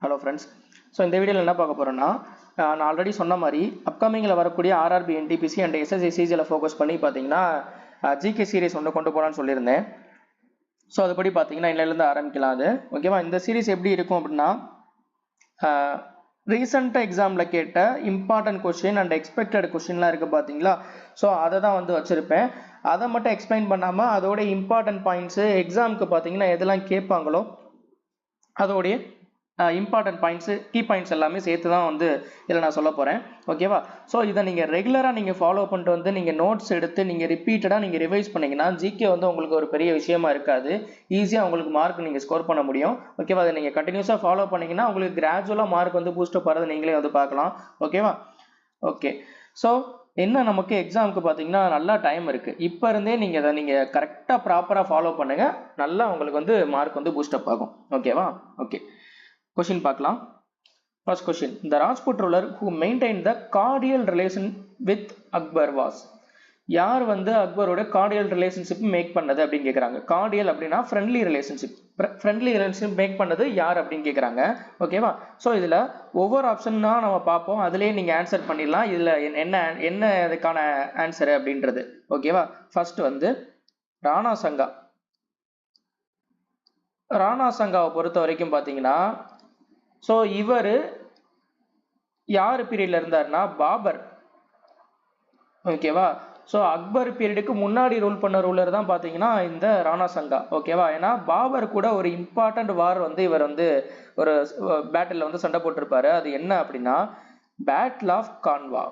Hello friends. So இந்த வீடியோவில் என்ன பார்க்க போகிறோன்னா, நான் ஆல்ரெடி சொன்ன மாதிரி அப்கமிங்கில் வரக்கூடிய ஆர்ஆர்பி என்டிபிசி அண்ட் எஸ்எஸ்சி சிஜியில் ஃபோக்கஸ் பண்ணி பார்த்தீங்கன்னா ஜிகே சீரிஸ் ஒன்று கொண்டு போகலான்னு சொல்லியிருந்தேன். ஸோ அதுபடி பார்த்தீங்கன்னா இன்னிலேருந்து ஆரம்பிக்கலாம். அது ஓகேவா? இந்த சீரிஸ் எப்படி இருக்கும் அப்படின்னா, ரீசெண்டாக எக்ஸாமில் கேட்ட இம்பார்ட்டன்ட் கொஸ்டின் அண்ட் எக்ஸ்பெக்டட் கொஸ்டின்லாம் இருக்குது பார்த்தீங்களா? ஸோ அதை தான் வந்து வச்சுருப்பேன். அதை மட்டும் எக்ஸ்பிளைன் பண்ணாமல் அதோட இம்பார்ட்டன்ட் பாயிண்ட்ஸு எக்ஸாமுக்கு பார்த்தீங்கன்னா எதெல்லாம் கேட்பாங்களோ அதோடைய இம்பார்ட்டன்ட் பாயிண்ட்ஸு கீ பாயிண்ட்ஸ் எல்லாமே சேர்த்து தான் வந்து இதில் நான் சொல்ல போகிறேன். ஓகேவா? ஸோ இதை நீங்கள் ரெகுலராக நீங்கள் ஃபாலோ பண்ணிட்டு வந்து நீங்கள் நோட்ஸ் எடுத்து நீங்கள் ரிப்பீட்டடாக நீங்கள் ரிவைஸ் பண்ணிங்கன்னா ஜிகே வந்து உங்களுக்கு ஒரு பெரிய விஷயமா இருக்காது. ஈஸியாக உங்களுக்கு மார்க் நீங்கள் ஸ்கோர் பண்ண முடியும். ஓகேவா? அதை நீங்கள் கண்டினியூஸாக ஃபாலோ பண்ணிங்கன்னா உங்களுக்கு கிராஜுவலாக மார்க் வந்து பூஸ்டப் ஆகிறது நீங்களே வந்து பார்க்கலாம். ஓகேவா? ஓகே. ஸோ என்ன நமக்கு எக்ஸாமுக்கு பார்த்தீங்கன்னா நல்லா டைம் இருக்குது. இப்போ இருந்தே நீங்கள் அதை நீங்கள் கரெக்டாக ப்ராப்பராக ஃபாலோ பண்ணுங்கள். நல்லா உங்களுக்கு வந்து மார்க் வந்து பூஸ்டப் ஆகும். ஓகேவா? ஓகே, கொஷின் பார்க்கலாம். First question, the Rajput ruler who maintained the cordial relation with Akbar was. யார் வந்து அக்பரோட கார்டியல் ரிலேஷன்ஷிப் மேக் பண்ணது அப்படின்னு கேட்குறாங்க. கார்டியல் அப்படின்னா friendly relationship. Friendly relationship make பண்ணது யார் அப்படின்னு கேட்குறாங்க. ஓகேவா? ஸோ இதில் ஒவ்வொரு ஆப்ஷன்னா நம்ம பார்ப்போம். அதுலேயே நீங்கள் ஆன்சர் பண்ணிடலாம். இதில் என்ன இதுக்கான ஆன்சரு அப்படின்றது. ஓகேவா? ஃபர்ஸ்ட் வந்து ராணா சங்கா. ராணா சங்காவை பொறுத்த வரைக்கும் பார்த்தீங்கன்னா, ஸோ இவர் யார் பீரியட்ல இருந்தாருன்னா பாபர். ஓகேவா? ஸோ அக்பர் பீரியடுக்கு முன்னாடி ரூல் பண்ண ரூலர் தான் பார்த்தீங்கன்னா இந்த ராணா சங்கா. ஓகேவா? ஏன்னா பாபர் கூட ஒரு இம்பார்ட்டன்ட் வார் வந்து இவர் வந்து ஒரு பேட்டில் வந்து சண்டை போட்டிருப்பாரு. அது என்ன அப்படின்னா battle of Khanwa.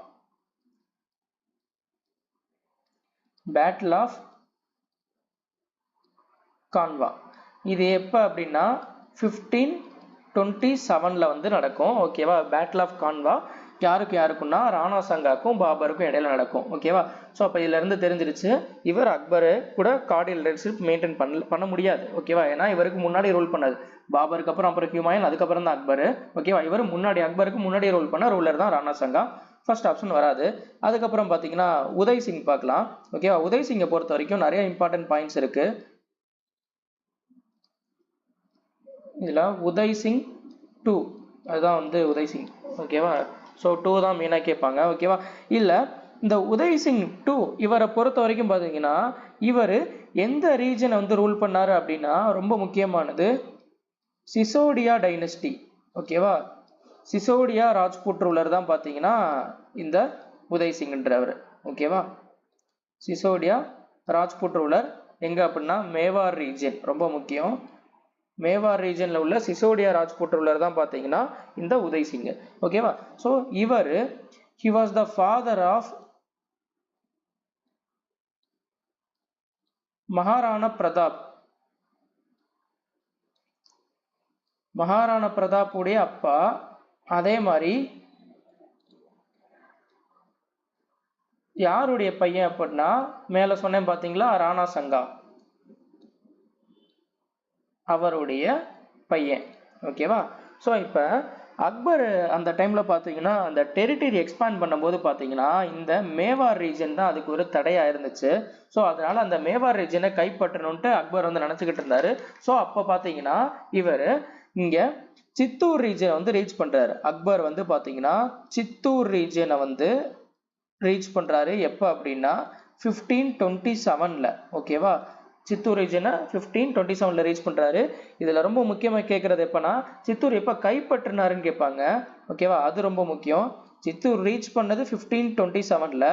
Battle of Khanwa இது எப்போ அப்படின்னா 1527 வந்து நடக்கும். ஓகேவா? பேட்டில் ஆஃப் கான்வா யாருக்குன்னா ராணா சங்காக்கும் பாபருக்கும் இடையில நடக்கும். ஓகேவா? ஸோ அப்போ இதுல இருந்து தெரிஞ்சிருச்சு இவர் அக்பரு கூட கார்டியல் ரிலேஷன்ஷிப் மெயின்டைன் பண்ண முடியாது. ஓகேவா? ஏன்னா இவருக்கு முன்னாடி ரூல் பண்ணது பாபருக்கு அப்புறம் ஹுமாயூன், அதுக்கப்புறம் தான் அக்பர். ஓகேவா? இவர் அக்பருக்கு முன்னாடி ரூல் பண்ண ரூலர் தான் ராணா சங்கா. ஃபர்ஸ்ட் ஆப்ஷன் வராது. அதுக்கப்புறம் பார்த்தீங்கன்னா உதய் சிங் பார்க்கலாம். ஓகேவா? உதய் சிங்கை பொறுத்த வரைக்கும் நிறைய இம்பார்ட்டன்ட் பாயிண்ட்ஸ் இருக்கு. இதில் உதய் சிங் 2 அதுதான் வந்து உதய் சிங். ஓகேவா? ஸோ 2 தான் மெயினாக கேட்பாங்க. ஓகேவா? இல்லை இந்த உதய் சிங் 2 இவரை பொறுத்த வரைக்கும் பார்த்தீங்கன்னா இவர் எந்த ரீஜனை வந்து ரூல் பண்ணாரு அப்படின்னா ரொம்ப முக்கியமானது சிசோடியா டைனஸ்டி. ஓகேவா? சிசோடியா ராஜ்புட் ரூலர் தான் பார்த்தீங்கன்னா இந்த உதய் சிங்ன்றவர். ஓகேவா? சிசோடியா ராஜ்புட் ரூலர் எங்க அப்படின்னா மேவார் ரீஜன். ரொம்ப முக்கியம். மேவார் ரீஜன்ல உள்ள சிசோடியா ராஜ்புட் ரூலர் தான் பார்த்தீங்கன்னா இந்த உதய் சிங். ஓகேவா? ஸோ இவர் he was the father of Maharana Pratap. Maharana Pratap உடைய அப்பா. அதே மாதிரி யாருடைய பையன் அப்படின்னா மேல சொன்னேன் பார்த்தீங்களா ராணா சங்கா, அவருடைய பையன். ஓகேவா? ஸோ இப்போ அக்பர் அந்த டைம்ல பார்த்தீங்கன்னா அந்த டெரிட்டரி எக்ஸ்பேண்ட் பண்ணும்போது பார்த்தீங்கன்னா இந்த மேவார் ரீஜன் தான் அதுக்கு ஒரு தடையா இருந்துச்சு. ஸோ அதனால அந்த மேவார் ரீஜனை கைப்பற்றணும்ட்டு அக்பர் வந்து நினச்சிக்கிட்டு இருந்தாரு. ஸோ அப்போ பார்த்தீங்கன்னா இவர் இங்க சித்தூர் ரீஜனை வந்து ரீச் பண்றாரு. அக்பர் வந்து பார்த்தீங்கன்னா சித்தூர் ரீஜனை வந்து ரீச் பண்றாரு. எப்போ அப்படின்னா 1527. ஓகேவா? சித்தூர் ரீஜனை 1527 ரீச் பண்றாரு. இதுல ரொம்ப முக்கியமா கேட்கறது எப்பன்னா சித்தூர் எப்ப கைப்பற்றினாருன்னு கேட்பாங்க. ஓகேவா? அது ரொம்ப முக்கியம். சித்தூர் ரீச் பண்ணது 1527.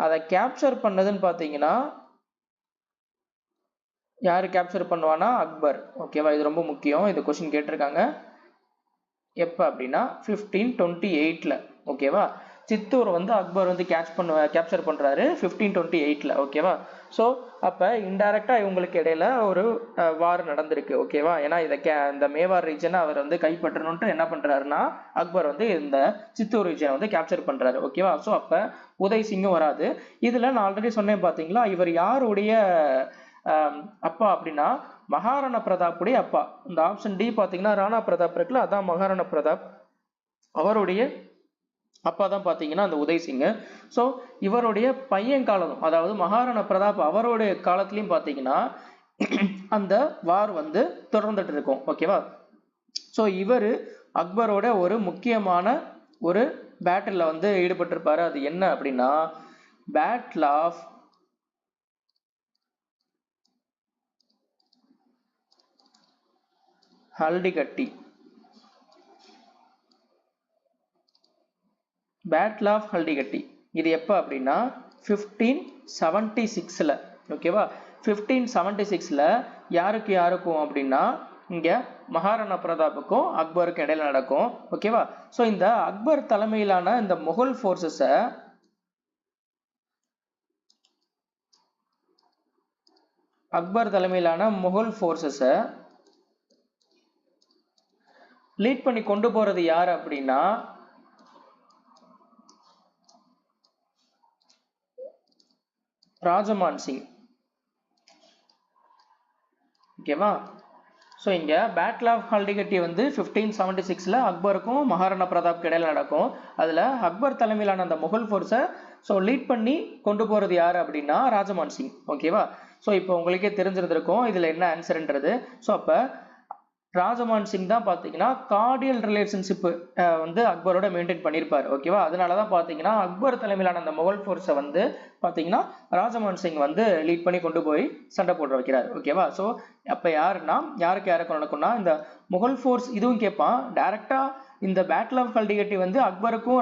அதை கேப்சர் பண்ணதுன்னு பாத்தீங்கன்னா யாரு கேப்சர் பண்ணுவானா அக்பர். ஓகேவா? இது ரொம்ப முக்கியம். இது கொஸ்டின் கேட்டிருக்காங்க. எப்ப அப்படின்னா 1528. ஓகேவா? சித்தூர் வந்து அக்பர் வந்து கேப்சர் பண்றாரு 1528. ஓகேவா? ஸோ அப்ப இன்டைரக்டா இவங்களுக்கு இடையில ஒரு வார் நடந்திருக்கு. ஓகேவா? ஏன்னா இந்த மேவார் ரீஜனை அவர் வந்து கைப்பற்றணும்ட்டு என்ன பண்றாருன்னா அக்பர் வந்து இந்த சித்தூர் ரீஜனை வந்து கேப்சர் பண்றாரு. ஓகேவா? ஸோ அப்ப உதய் சிங்கும் வராது. இதுல நான் ஆல்ரெடி சொன்னேன் பாத்தீங்களா இவர் யாருடைய அப்பா அப்படின்னா மகாராணா பிரதாப்புடைய அப்பா. இந்த ஆப்ஷன் டி பாத்தீங்கன்னா ராணா பிரதாப் இருக்குல்ல, அதான் மகாராணா பிரதாப். அவருடைய அப்பா தான் பார்த்தீங்கன்னா அந்த உதய் சிங். ஸோ இவருடைய பையன் காலம், அதாவது மகாராணா பிரதாப் அவருடைய காலத்திலையும் பார்த்தீங்கன்னா அந்த வார் வந்து தொடர்ந்துட்டு இருக்கும். ஓகேவா? ஸோ இவர் அக்பரோட ஒரு முக்கியமான ஒரு பேட்டில் வந்து ஈடுபட்டிருப்பாரு. அது என்ன அப்படின்னா பேட்டில் ஆஃப் ஹல்டிகட்டி. பேட்டில் ஆஃப் ஹல்டிகட்டி இது எப்போ அப்படின்னா 1576ல. ஓகேவா, 1576ல யாருக்கு யாருக்கும் அப்படின்னா இங்க மகாராணா பிரதாப்புக்கும் அக்பருக்கும் இடையில நடக்கும். ஓகேவா, ஸோ இந்த அக்பர் தலைமையிலான இந்த முகல் ஃபோர்ஸஸை லீட் பண்ணி கொண்டு போறது யார் அப்படின்னா ராஜமான் சிங். ஓகேவா, ஸோ இங்கே பேட்டில் ஆஃப் ஹல்டிகட்டி வந்து 1576ல அக்பருக்கும் மகாராணா பிரதாப்க்கு இடையில நடக்கும். அதில் அக்பர் தலைமையிலான அந்த முகல் ஃபோர்ஸை ஸோ லீட் பண்ணி கொண்டு போகிறது யார் அப்படின்னா ராஜமான் சிங். ஓகேவா, ஸோ இப்போ உங்களுக்கே தெரிஞ்சிருந்திருக்கும் இதில் என்ன ஆன்சர்ன்றது. ஸோ அப்போ ராஜமான் சிங் தான் பார்த்தீங்கன்னா கார்டியல் ரிலேஷன்ஷிப் வந்து அக்பரோட மெயின்டைன் பண்ணியிருப்பார். ஓகேவா, அதனால தான் பார்த்தீங்கன்னா அக்பர் தலைமையிலான அந்த முகல் ஃபோர்ஸை வந்து பார்த்தீங்கன்னா ராஜமான் சிங் வந்து லீட் பண்ணி கொண்டு போய் சண்டை போட வைக்கிறார். ஓகேவா, ஸோ அப்போ யாருக்கு யாருக்கு நடக்கும்னா இந்த முகல் ஃபோர்ஸ் இதுவும் கேட்பான் டைரக்டா. இந்த பேட்டில் ஆஃப் ஹல்டிகட்டி வந்து அக்பருக்கும்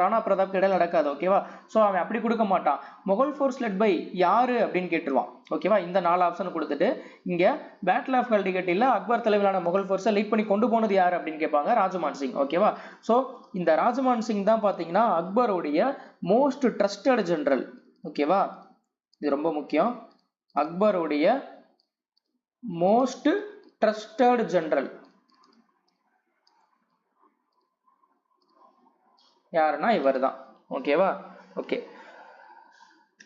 ராணா பிரதாப் இடையில நடக்காது. ஓகேவா, ஸோ அவன் அப்படி கொடுக்க மாட்டான். முகல் ஃபோர்ஸ் லெட் பை யாரு அப்படின்னு கேட்டுருவான். ஓகேவா, இந்த 4 ஆப்ஷன் கொடுத்துட்டு இங்க பேட்டில் ஆஃப் ஹல்டிகட்டில அக்பர் தலைமையிலான முகல் ஃபோர்ஸை லீட் பண்ணி கொண்டு போனது யாரு அப்படின்னு கேட்பாங்க, ராஜமான் சிங். ஓகேவா, ஸோ இந்த ராஜமான் சிங் தான் பார்த்தீங்கன்னா அக்பருடைய மோஸ்ட் ட்ரஸ்டட் ஜெனரல். ஓகேவா, இது ரொம்ப முக்கியம். அக்பருடைய மோஸ்ட் ட்ரஸ்டட் ஜெனரல் யாருன்னா இவர் தான். ஓகேவா, ஓகே.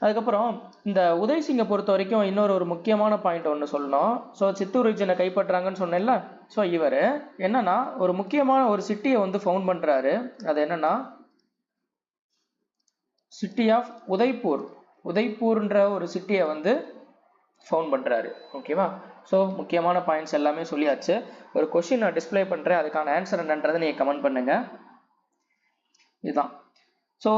அதுக்கப்புறம் இந்த உதய் சிங்கை பொறுத்த வரைக்கும் இன்னொரு ஒரு முக்கியமான பாயிண்ட் ஒன்று சொல்லணும். ஸோ சித்தூர் ரீஜனை கைப்பற்றாங்கன்னு சொன்னேன்ல. ஸோ இவர் என்னன்னா ஒரு முக்கியமான ஒரு சிட்டியை வந்து ஃபவுண்ட் பண்றாரு. அது என்னன்னா சிட்டி ஆஃப் உதய்பூர். உதய்பூர்ன்ற ஒரு சிட்டியை வந்து ஃபவுண்ட் பண்றாரு. ஓகேவா, ஸோ முக்கியமான பாயிண்ட்ஸ் எல்லாமே சொல்லியாச்சு. ஒரு கொஸ்டின் நான் டிஸ்பிளே பண்றேன், அதுக்கான ஆன்சர் என்னன்றதை நீங்க கமெண்ட் பண்ணுங்க. இதுதான். ஸோ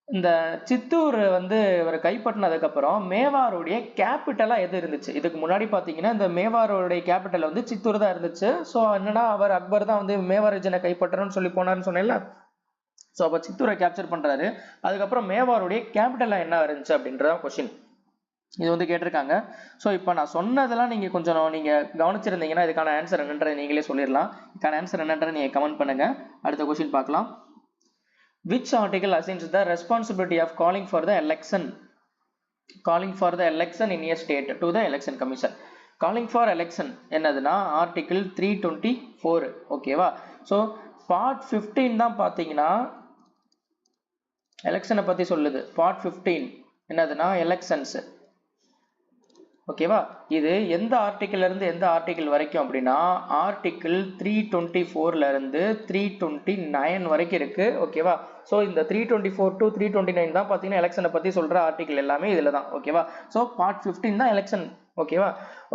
இந்த சித்தூர் வந்து இவர் கைப்பற்றினதுக்கு அப்புறம் மேவாருடைய கேபிட்டலா எது இருந்துச்சு? இதுக்கு முன்னாடி பாத்தீங்கன்னா இந்த மேவாருடைய கேபிட்டல் வந்து சித்தூர் தான் இருந்துச்சு. ஸோ என்னன்னா அவர் அக்பர் தான் வந்து மேவார் ரீஜனை கைப்பற்றணும்னு சொல்லி போனார்னு சொன்னேன்ல. ஸோ அப்போ சித்தூரை கேப்சர் பண்றாரு. அதுக்கப்புறம் மேவாருடைய கேபிட்டலா என்ன இருந்துச்சு அப்படின்றத கொஸ்டின் இது வந்து கேட்டிருக்காங்க. ஸோ இப்போ நான் சொன்னதெல்லாம் நீங்க கொஞ்சம் நீங்க கவனிச்சிருந்தீங்கன்னா இதுக்கான ஆன்சர் என்னன்றதை நீங்களே சொல்லிடலாம். இதுக்கான ஆன்சர் என்னன்றதை நீங்க கமெண்ட் பண்ணுங்க. அடுத்த கொஸ்டின் பார்க்கலாம். Which article assigns the responsibility of calling for the election in a state to the election commission? Calling for election என்னதுன்னா article 324. ஓகேவா, ஸோ பார்ட் 15 தான் பார்த்தீங்கன்னா எலெக்ஷனை பத்தி சொல்லுது. பார்ட் 15 என்னதுன்னா எலெக்ஷன்ஸ். ஓகேவா, இது எந்த ஆர்டிக்கிள் இருந்து எந்த ஆர்டிக்கிள் வரைக்கும் அப்படின்னா ஆர்டிக்கிள் 324ல இருந்து 329 வரைக்கும் இருக்கு. ஓகேவா, ஸோ இந்த 324 to 329 தான் பார்த்தீங்கன்னா எலெக்ஷனை பத்தி சொல்ற ஆர்டிக்கிள் எல்லாமே இதுல தான். ஓகேவா, ஸோ பார்ட் 15 தான் எலெக்ஷன். ஓகேவா,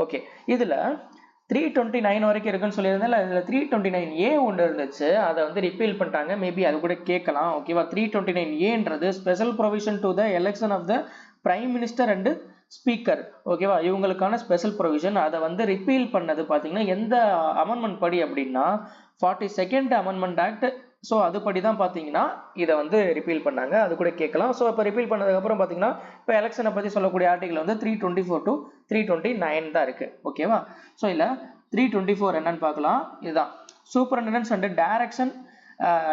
ஓகே. இதுல 329 வரைக்கும் இருக்குன்னு சொல்லியிருந்தேன். இதுல 329A ஒன்று இருந்துச்சு, அதை வந்து ரிப்பீல் பண்ணிட்டாங்க. மேபி அது கூட கேட்கலாம். ஓகேவா, 329Aன்றது special provision to the election of the prime minister and speaker. ஓகேவா, இவங்களுக்கான ஸ்பெஷல் ப்ரொவிஷன். அதை வந்து ரிப்பீல் பண்ணது பார்த்தீங்கன்னா எந்த அமெண்ட்மெண்ட் படி அப்படின்னா 42nd அமெண்ட்மெண்ட் ஆக்ட். ஸோ அதுபடி தான் பார்த்தீங்கன்னா இதை வந்து ரிப்பீல் பண்ணாங்க. அது கூட கேட்கலாம். ஸோ இப்போ ரிப்பீல் பண்ணதுக்கப்புறம் பார்த்தீங்கன்னா இப்போ எலெக்ஷனை பற்றி சொல்லக்கூடிய ஆர்டிகல் வந்து 324 to 329 தான் இருக்கு. ஓகேவா, ஸோ இல்லை 324 என்னன்னு பார்க்கலாம். இதுதான் superintendence and direction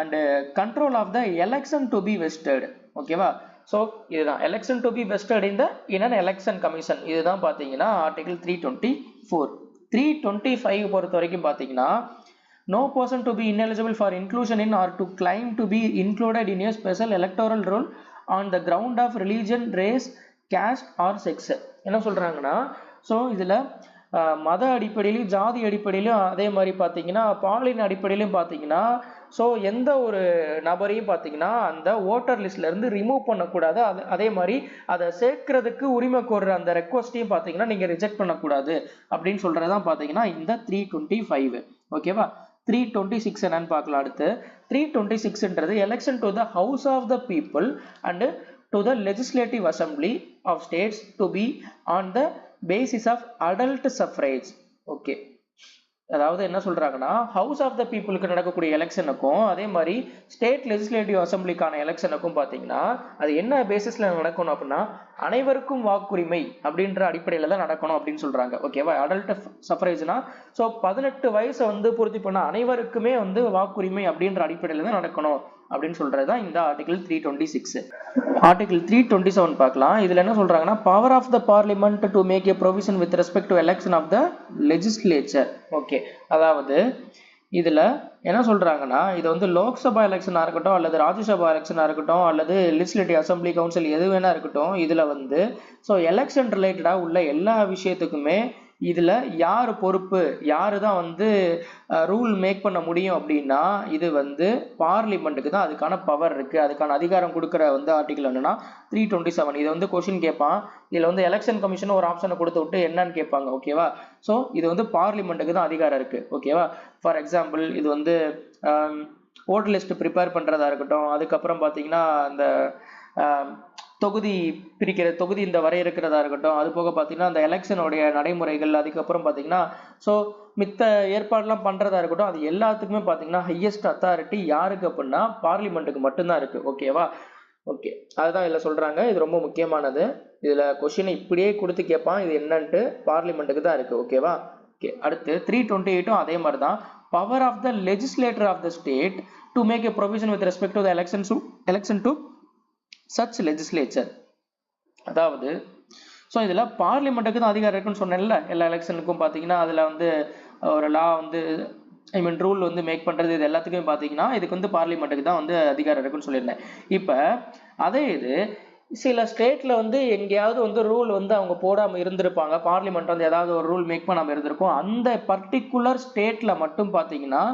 and control of the election to be vested. ஓகேவா, ஸோ இதுதான் election to be vested in the in election commission. இதுதான் பார்த்தீங்கன்னா ஆர்டிகல் 324. 325 பொறுத்த வரைக்கும் பார்த்தீங்கன்னா no person to be ineligible for inclusion in or to claim to be included in a special electoral roll on the ground of religion, race, caste or sex. என்ன சொல்றாங்கன்னா so இதுல மத அடிப்படையிலும் ஜாதி அடிப்படையிலும் அதே மாதிரி பார்த்தீங்கன்னா பாலின அடிப்படையிலும் பார்த்தீங்கன்னா ஸோ எந்த ஒரு நபரையும் பார்த்தீங்கன்னா அந்த ஓட்டர் லிஸ்ட்ல இருந்து ரிமூவ் பண்ணக்கூடாது. அதே மாதிரி அதை சேர்க்கறதுக்கு உரிமை கோர்ற அந்த ரெக்வஸ்டையும் பார்த்தீங்கன்னா நீங்க ரிஜெக்ட் பண்ணக்கூடாது அப்படின்னு சொல்றதுதான் பார்த்தீங்கன்னா இந்த 325. ஓகேவா, 326 என்னன்னு பார்க்கலாம். அடுத்து 326ன்றது election to the house of the people and to the legislative assembly of states to be on the basis of adult suffrage. Okay, அதாவது என்ன சொல்றாங்கன்னா ஹவுஸ் ஆஃப் த பீப்புளுக்கு நடக்கக்கூடிய எலெக்ஷனுக்கும் அதே மாதிரி ஸ்டேட் லெஜிஸ்லேட்டிவ் அசம்பிளிக்கான எலெக்ஷனுக்கும் பார்த்தீங்கன்னா அது என்ன பேசிஸ்ல நடக்கணும் அப்படின்னா அனைவருக்கும் வாக்குரிமை அப்படின்ற அடிப்படையில தான் நடக்கணும் அப்படின்னு சொல்றாங்க. ஓகேவா, அடல்ட் சஃப்ரேஜ்னா ஸோ 18 வயசை வந்து பூர்த்தி பண்ண அனைவருக்குமே வந்து வாக்குரிமை அப்படின்ற அடிப்படையில தான் நடக்கணும் அப்படின்னு சொல்றதுதான் இந்த ஆர்டிகல் 326. ஆர்டிகல் 327 பார்க்கலாம். இதுல என்ன சொல்றாங்கன்னா power of the parliament to make a provision with respect to election of the legislature. Okay, அதாவது இதுல என்ன சொல்றாங்கன்னா இது வந்து லோக்சபா எலெக்ஷனா இருக்கட்டும் அல்லது ராஜ்யசபா எலெக்ஷனா இருக்கட்டும் அல்லது லெஜிஸ்லேட்டிவ் அசம்பிளி கவுன்சில் எது வேணா இருக்கட்டும், இதுல வந்து ஸோ எலெக்ஷன் ரிலேட்டடா உள்ள எல்லா விஷயத்துக்குமே இதுல யாரு பொறுப்பு, யாரு தான் வந்து ரூல் மேக் பண்ண முடியும் அப்படின்னா இது வந்து பார்லிமெண்ட்டுக்கு தான் அதுக்கான பவர் இருக்கு, அதுக்கான அதிகாரம் கொடுக்குற வந்து ஆர்டிகல் என்னன்னா 327. இது வந்து கொஸ்டின் கேட்பான். இதுல வந்து எலெக்ஷன் கமிஷன் ஒரு ஆப்ஷனை கொடுத்து விட்டு என்னன்னு கேட்பாங்க. ஓகேவா, ஸோ இது வந்து பார்லிமெண்ட்டுக்கு தான் அதிகாரம் இருக்கு. ஓகேவா, ஃபார் எக்ஸாம்பிள் இது வந்து ஓட்டர் லிஸ்ட் ப்ரிப்பேர் பண்றதா இருக்கட்டும், அதுக்கப்புறம் பாத்தீங்கன்னா இந்த தொகுதி பிரிக்கிற தொகுதி இந்த வரையறுக்கிறதா இருக்கட்டும், அது போக பார்த்தீங்கன்னா அந்த எலெக்ஷனுடைய நடைமுறைகள், அதுக்கப்புறம் பார்த்தீங்கன்னா ஸோ மித்த ஏற்பாடுலாம் பண்ணுறதா இருக்கட்டும், அது எல்லாத்துக்குமே பார்த்தீங்கன்னா ஹையஸ்ட் அத்தாரிட்டி யாருக்கு அப்படின்னா பார்லிமெண்ட்டுக்கு மட்டும்தான் இருக்கு. ஓகேவா, ஓகே, அதுதான் இதில் சொல்றாங்க. இது ரொம்ப முக்கியமானது. இதில் கொஸ்டினை இப்படியே கொடுத்து கேட்பான், இது என்னன்ட்டு பார்லிமெண்ட்டுக்கு தான் இருக்கு. ஓகேவா, ஓகே. அடுத்து 328 அதே மாதிரி தான் power of the legislator of the state to make a provision with respect to the election to such legislature. அதாவது ஸோ இதில் பார்லிமெண்ட்டுக்கு தான் அதிகாரம் இருக்குன்னு சொன்னேன்ல, எல்லா எலெக்ஷனுக்கும் பார்த்தீங்கன்னா அதில் வந்து ஒரு லா வந்து ரூல் வந்து மேக் பண்ணுறது இது எல்லாத்துக்குமே பார்த்தீங்கன்னா இதுக்கு வந்து பார்லிமெண்ட்டுக்கு தான் வந்து அதிகாரம் இருக்குன்னு சொல்லியிருந்தேன். இப்போ அதே இது சில ஸ்டேட்ல வந்து எங்கேயாவது வந்து ரூல் வந்து அவங்க போடாமல் இருந்திருப்பாங்க, பார்லிமெண்ட் வந்து ஏதாவது ஒரு ரூல் மேக் பண்ணாமல் இருந்திருக்கும். அந்த பர்டிகுலர் ஸ்டேட்ல மட்டும் பார்த்தீங்கன்னா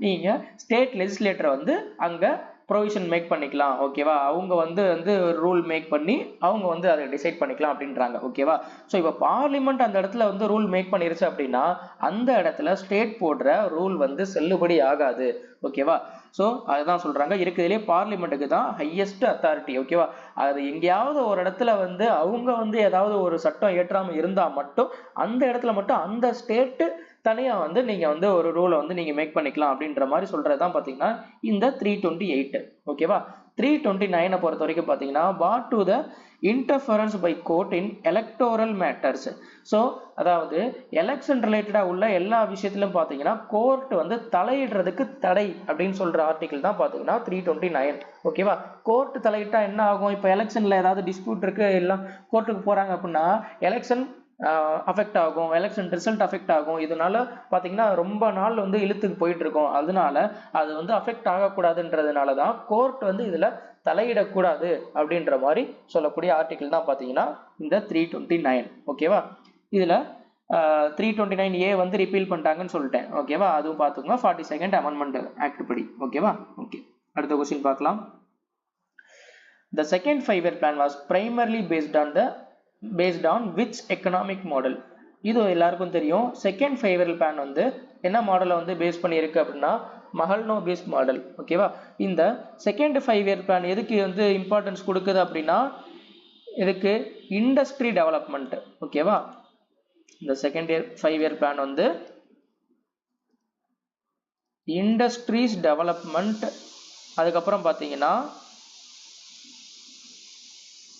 நீங்கள் ஸ்டேட் லெஜிஸ்லேட்டரை வந்து அங்கே ப்ரொவிஷன் மேக் பண்ணிக்கலாம். ஓகேவா, அவங்க வந்து ரூல் மேக் பண்ணி அவங்க வந்து அதை டிசைட் பண்ணிக்கலாம் அப்படின்றாங்க. ஓகேவா, ஸோ இப்போ பார்லிமெண்ட் அந்த இடத்துல வந்து ரூல் மேக் பண்ணிருச்சு அப்படின்னா அந்த இடத்துல ஸ்டேட் போடுற ரூல் வந்து செல்லுபடி ஆகாது. ஓகேவா, ஸோ அதுதான் சொல்றாங்க இருக்குதுலேயே பார்லிமெண்ட்டுக்கு தான் ஹையஸ்ட் அத்தாரிட்டி. ஓகேவா, அது எங்கேயாவது ஒரு இடத்துல வந்து அவங்க வந்து ஏதாவது ஒரு சட்டம் ஏற்றாமல் இருந்தால் மட்டும் அந்த இடத்துல மட்டும் அந்த ஸ்டேட்டு தனியா வந்து நீங்க வந்து ஒரு ரூலை வந்து நீங்க மேக் பண்ணிக்கலாம் அப்படின்ற மாதிரி சொல்றதுதான் பாத்தீங்கன்னா இந்த 328. ஓகேவா, 329 பொறுத்த வரைக்கும் பாத்தீங்கன்னா what to the interference by court in electoral matters. So அதாவது எலெக்ஷன் ரிலேட்டடா உள்ள எல்லா விஷயத்திலும் பாத்தீங்கன்னா கோர்ட் வந்து தலையிடுறதுக்கு தடை அப்படின்னு சொல்ற ஆர்டிகல் தான் பாத்தீங்கன்னா 329. ஓகேவா, கோர்ட் தலையிட்டா என்ன ஆகும், இப்போ எலெக்ஷன்ல ஏதாவது டிஸ்பியூட் இருக்கு எல்லாம் கோர்ட்டுக்கு போறாங்க அப்படின்னா எலெக்ஷன் அஃபெக்ட் ஆகும், எலெக்ஷன் ரிசல்ட் அஃபெக்ட் ஆகும். இதனால பார்த்தீங்கன்னா ரொம்ப நாள் வந்து இழுத்துக்கு போயிட்டு இருக்கோம். அதனால அது வந்து அஃபெக்ட் ஆகக்கூடாதுன்றதுனால தான் கோர்ட் வந்து இதில் தலையிடக்கூடாது அப்படின்ற மாதிரி சொல்லக்கூடிய ஆர்டிகிள் தான் பார்த்தீங்கன்னா இந்த 329. ஓகேவா, இதில் 329A வந்து ரிப்பீல் பண்ணிட்டாங்கன்னு சொல்லிட்டேன். ஓகேவா, அதுவும் பார்த்துக்கோங்க 42nd அமெண்ட்மெண்ட் ஆக்ட் படி. ஓகேவா, ஓகே. அடுத்த கொஸ்டின் பார்க்கலாம். The second 5-year plan was primarily based on which economic model? இது எல்லாருக்கும் தெரியும். செகண்ட் 5-year plan வந்து என்ன மாடலை வந்து பேஸ் பண்ணியிருக்கு அப்படின்னா மஹல்னோபிஸ் மாடல். ஓகேவா, இந்த செகண்ட் 5-year plan எதுக்கு வந்து இம்பார்ட்டன்ஸ் கொடுக்குது அப்படின்னா இதுக்கு இண்டஸ்ட்ரி டெவலப்மெண்ட். ஓகேவா, இந்த செகண்ட் 5-year plan வந்து இண்டஸ்ட்ரீஸ் டெவலப்மெண்ட், அதுக்கப்புறம் பார்த்தீங்கன்னா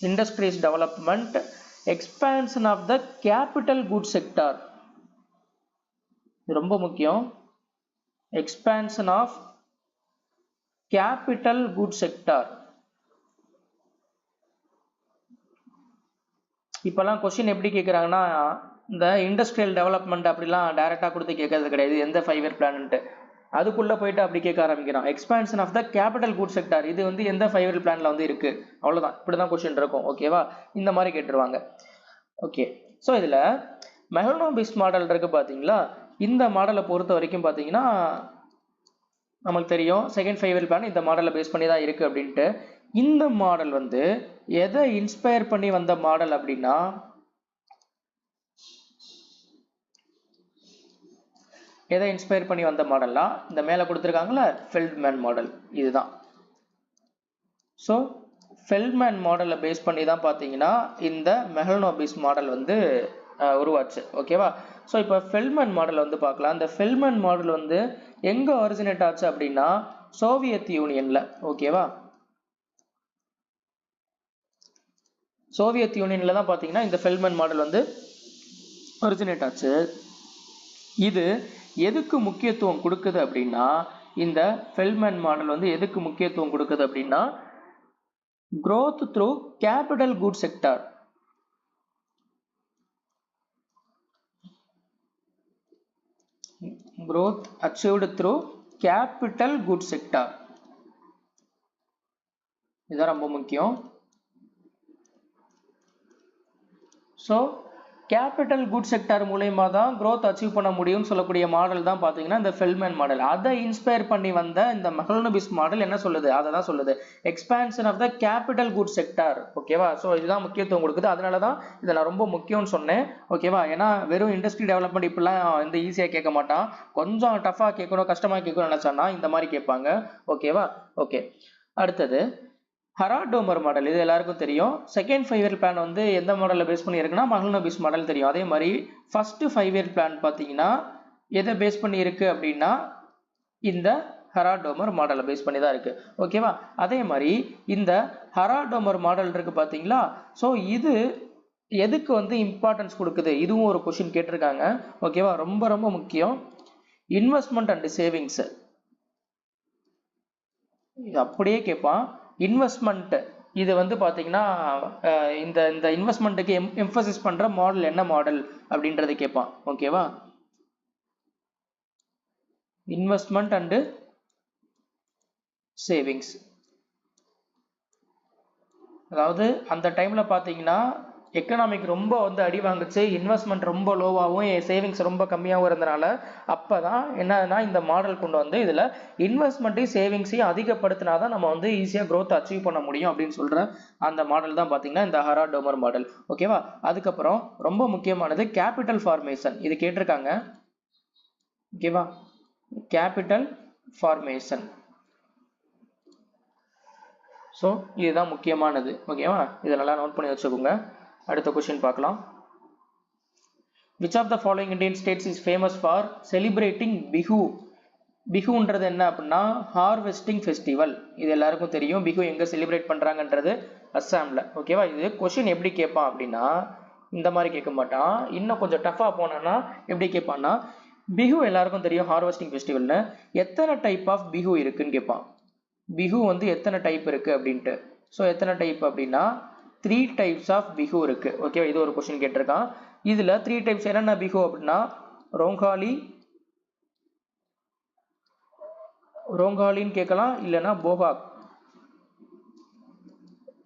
industries development, expansion of the capital goods sector. ரொம்ப முக்கியம், expansion of capital goods sector. இப்பெல்லாம் கொஸ்டின் எப்படி கேட்குறாங்கன்னா இந்த இண்டஸ்ட்ரியல் டெவலப்மெண்ட் அப்படிலாம் டைரக்டா கொடுத்து கேட்கறது கிடையாது எந்த 5-year பிளான்ட்டு, அதுக்குள்ள போயிட்டு அப்படி கேட்க ஆரம்பிக்கிறோம். Expansion of the capital good sector இது வந்து எந்த 5-year பிளான்ல வந்து இருக்கு, அவ்வளவுதான். இப்படிதான் கொஸ்டின் இருக்கும். ஓகேவா, இந்த மாதிரி கேட்டுருவாங்க. ஓகே, ஸோ இதுல மெஹல்னோபிஸ் மாடல் இருக்கு பாத்தீங்களா, இந்த மாடலை பொறுத்த வரைக்கும் பாத்தீங்கன்னா நமக்கு தெரியும் செகண்ட் 5-year பிளான் இந்த மாடலை பேஸ் பண்ணி தான் இருக்கு அப்படின்ட்டு. இந்த மாடல் வந்து எதை இன்ஸ்பயர் பண்ணி வந்த மாடல் அப்படின்னா எதை இன்ஸ்பயர் பண்ணி வந்த மாடல்னா இந்த மேலே கொடுத்துருக்காங்களா ஃபெல்ட்மேன் மாடல் இதுதான். ஸோ ஃபெல்ட்மேன் மாடலை பேஸ் பண்ணி தான் பார்த்தீங்கன்னா இந்த மெஹலனோபிஸ் மாடல் வந்து உருவாச்சு. ஓகேவா? ஸோ இப்போ ஃபெல்ட்மேன் மாடல் வந்து பார்க்கலாம். இந்த ஃபெல்ட்மேன் மாடல் வந்து எங்கே ஒரிஜினேட் ஆச்சு அப்படின்னா சோவியத் யூனியனில். ஓகேவா? சோவியத் யூனியனில் தான் பார்த்தீங்கன்னா இந்த ஃபெல்ட்மேன் மாடல் வந்து ஒரிஜினேட் ஆச்சு. இது எதுக்கு முக்கியத்துவம் கொடுக்குது அப்படின்னா இந்த ஃபெல்ட்மேன் மாடல் வந்து எதுக்கு முக்கியத்துவம் கொடுக்குது அப்படின்னா growth through capital goods sector. Growth achieved through capital goods sector. இதுதான் ரொம்ப முக்கியம். ஸோ கேபிட்டல் குட் செக்டார் மூலயமா தான் growth அச்சீவ் பண்ண முடியும்னு சொல்லக்கூடிய மாடல் தான் பார்த்தீங்கன்னா இந்த ஃபெல்ட்மேன் மாடல். அதை இன்ஸ்பயர் பண்ணி வந்த இந்த மெஹலனோபிஸ் மாடல் என்ன சொல்லுது? அதை தான் சொல்லுது, expansion of the capital good sector. ஓகேவா? ஸோ இதுதான் முக்கியத்துவம் கொடுக்குது. அதனால தான் இதை நான் ரொம்ப முக்கியம்னு சொன்னேன். ஓகேவா? ஏன்னா வெறும் இண்டஸ்ட்ரி டெவலப்மெண்ட் இப்படிலாம் வந்து ஈஸியாக கேட்க மாட்டான். கொஞ்சம் டஃபாக கேட்கணும், கஷ்டமாக கேட்கணும்னு நினச்சான்னா இந்த மாதிரி கேட்பாங்க. ஓகேவா? ஓகே, அடுத்தது ஹராடோமர் மாடல். இது எல்லாருக்கும் தெரியும். செகண்ட் 5 இயர் பிளான் வந்து எந்த மாடலில் பேஸ் பண்ணி இருக்குன்னா மெஹலனோபிஸ் மாடல் தெரியும். அதே மாதிரி ஃபர்ஸ்ட் 5 இயர் பிளான் பார்த்தீங்கன்னா எதை பேஸ் பண்ணி இருக்கு அப்படின்னா இந்த ஹராடோமர் மாடலை பேஸ் பண்ணி தான் இருக்கு. ஓகேவா? அதே மாதிரி இந்த ஹராடோமர் மாடல் இருக்கு பார்த்தீங்களா? ஸோ இது எதுக்கு வந்து இம்பார்ட்டன்ஸ் கொடுக்குது? இதுவும் ஒரு கொஸ்டின் கேட்டிருக்காங்க. ஓகேவா? ரொம்ப ரொம்ப முக்கியம். இன்வெஸ்ட்மெண்ட் அண்ட் சேவிங்ஸ் இது அப்படியே கேட்பான். இன்வெஸ்ட்மெண்ட் இது வந்து பார்த்தீங்கன்னா இந்த இந்த இன்வெஸ்ட்மெண்ட்டுக்கு எம்பசிஸ் பண்ற மாடல் என்ன மாடல் அப்படின்றத கேட்பான். ஓகேவா? Investment and savings. அதாவது அந்த டைம்ல பார்த்தீங்கன்னா எக்கனாமிக் ரொம்ப வந்து அடி வாங்குச்சு, இன்வெஸ்ட்மெண்ட் ரொம்ப லோவாகவும் சேவிங்ஸ் ரொம்ப கம்மியாகவும் இருந்தனால அப்பதான் என்னன்னா இந்த மாடல் கொண்டு வந்து இதுல இன்வெஸ்ட்மெண்ட்டையும் சேவிங்ஸையும் அதிகப்படுத்தினாதான் நம்ம வந்து ஈஸியா growth அச்சீவ் பண்ண முடியும் அப்படின்னு சொல்ற அந்த மாடல் தான் பாத்தீங்கன்னா இந்த ஹராடோமர் மாடல். ஓகேவா? அதுக்கப்புறம் ரொம்ப முக்கியமானது கேபிட்டல் ஃபார்மேஷன். இது கேட்டிருக்காங்க. ஓகேவா? Capital formation. ஸோ இதுதான் முக்கியமானது. ஓகேவா? இதெல்லாம் நோட் பண்ணி வச்சுக்கோங்க. அடுத்த கொஸ்டின் பார்க்கலாம். Which of the following Indian states is famous for celebrating Bihu? பிஹுன்றது என்ன அப்படின்னா ஹார்வெஸ்டிங் ஃபெஸ்டிவல். இது எல்லாருக்கும் தெரியும். பிஹு எங்க செலிப்ரேட் பண்றாங்கன்றது அஸ்ஸாம்ல. ஓகேவா? இது கொஸ்டின் எப்படி கேட்பான் அப்படின்னா இந்த மாதிரி கேட்க மாட்டான். இன்னும் கொஞ்சம் டஃபா போனான்னா எப்படி கேட்பான்னா பிஹு எல்லாருக்கும் தெரியும் ஹார்வெஸ்டிங் ஃபெஸ்டிவல்னு. எத்தனை டைப் ஆஃப் பிஹு இருக்குன்னு கேட்பான். பிஹு வந்து எத்தனை டைப் இருக்கு அப்படின்ட்டு. ஸோ எத்தனை டைப் அப்படின்னா 3 types ஆஃப் பிஹு இருக்கு. ஓகே, இது ஒரு கொஸ்டின் கேட்டிருக்கான். இதுல 3 types என்னென்ன பிஹு அப்படின்னா ரோங்காலின்னு கேட்கலாம், இல்லைன்னா போகாக்.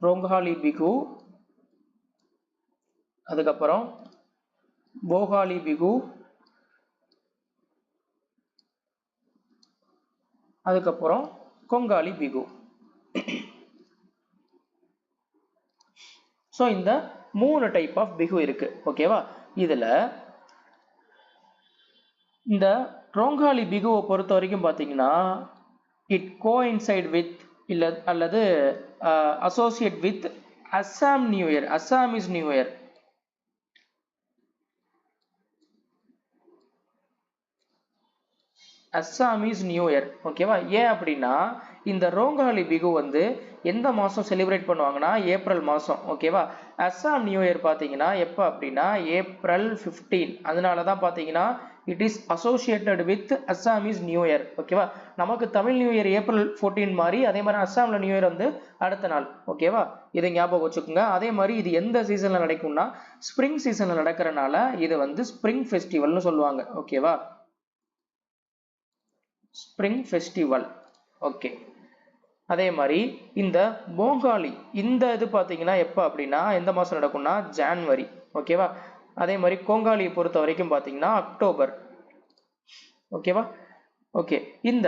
ரோங்காலி பிஹு, அதுக்கப்புறம் போகாலி பிஹு, அதுக்கப்புறம் கொங்காலி பிஹு. ஸோ இந்த 3 டைப் ஆஃப் பிஹு இருக்கு. ஓகேவா? இதுல இந்த ரோங்காலி பிகுவை பொறுத்த வரைக்கும் பார்த்தீங்கன்னா இட் கோஇன்சைட் வித் அல்லது associate with Assam new year. Assamese new year. Assamese new year. ஓகேவா? ஏன் அப்படின்னா இந்த ரோங்காலி பிகு வந்து எந்த மாதம் செலிப்ரேட் பண்ணுவாங்கன்னா ஏப்ரல் மாதம். ஓகேவா? அஸ்ஸாம் நியூ இயர் பார்த்தீங்கன்னா எப்போ அப்படின்னா ஏப்ரல் 15. அதனால தான் பார்த்தீங்கன்னா it is associated with Assamese new year. ஓகேவா? நமக்கு தமிழ் நியூ இயர் ஏப்ரல் 14 மாதிரி, அதே மாதிரி அஸ்ஸாமில் நியூ இயர் வந்து அடுத்த நாள். ஓகேவா? இதை ஞாபகம் வச்சுக்கோங்க. அதே மாதிரி இது எந்த சீசனில் நடக்கும்னா ஸ்ப்ரிங் சீசனில் நடக்கிறனால இது வந்து ஸ்ப்ரிங் ஃபெஸ்டிவல்னு சொல்லுவாங்க. ஓகேவா? Spring festival. ஓகே. அதே மாதிரி இந்த போகாலி இந்த இது பார்த்தீங்கன்னா எப்போ அப்படின்னா எந்த மாதம் நடக்கும்னா ஜான்வரி. ஓகேவா? அதே மாதிரி கோங்காலியை பொறுத்த வரைக்கும் பார்த்தீங்கன்னா அக்டோபர். ஓகேவா? ஓகே. இந்த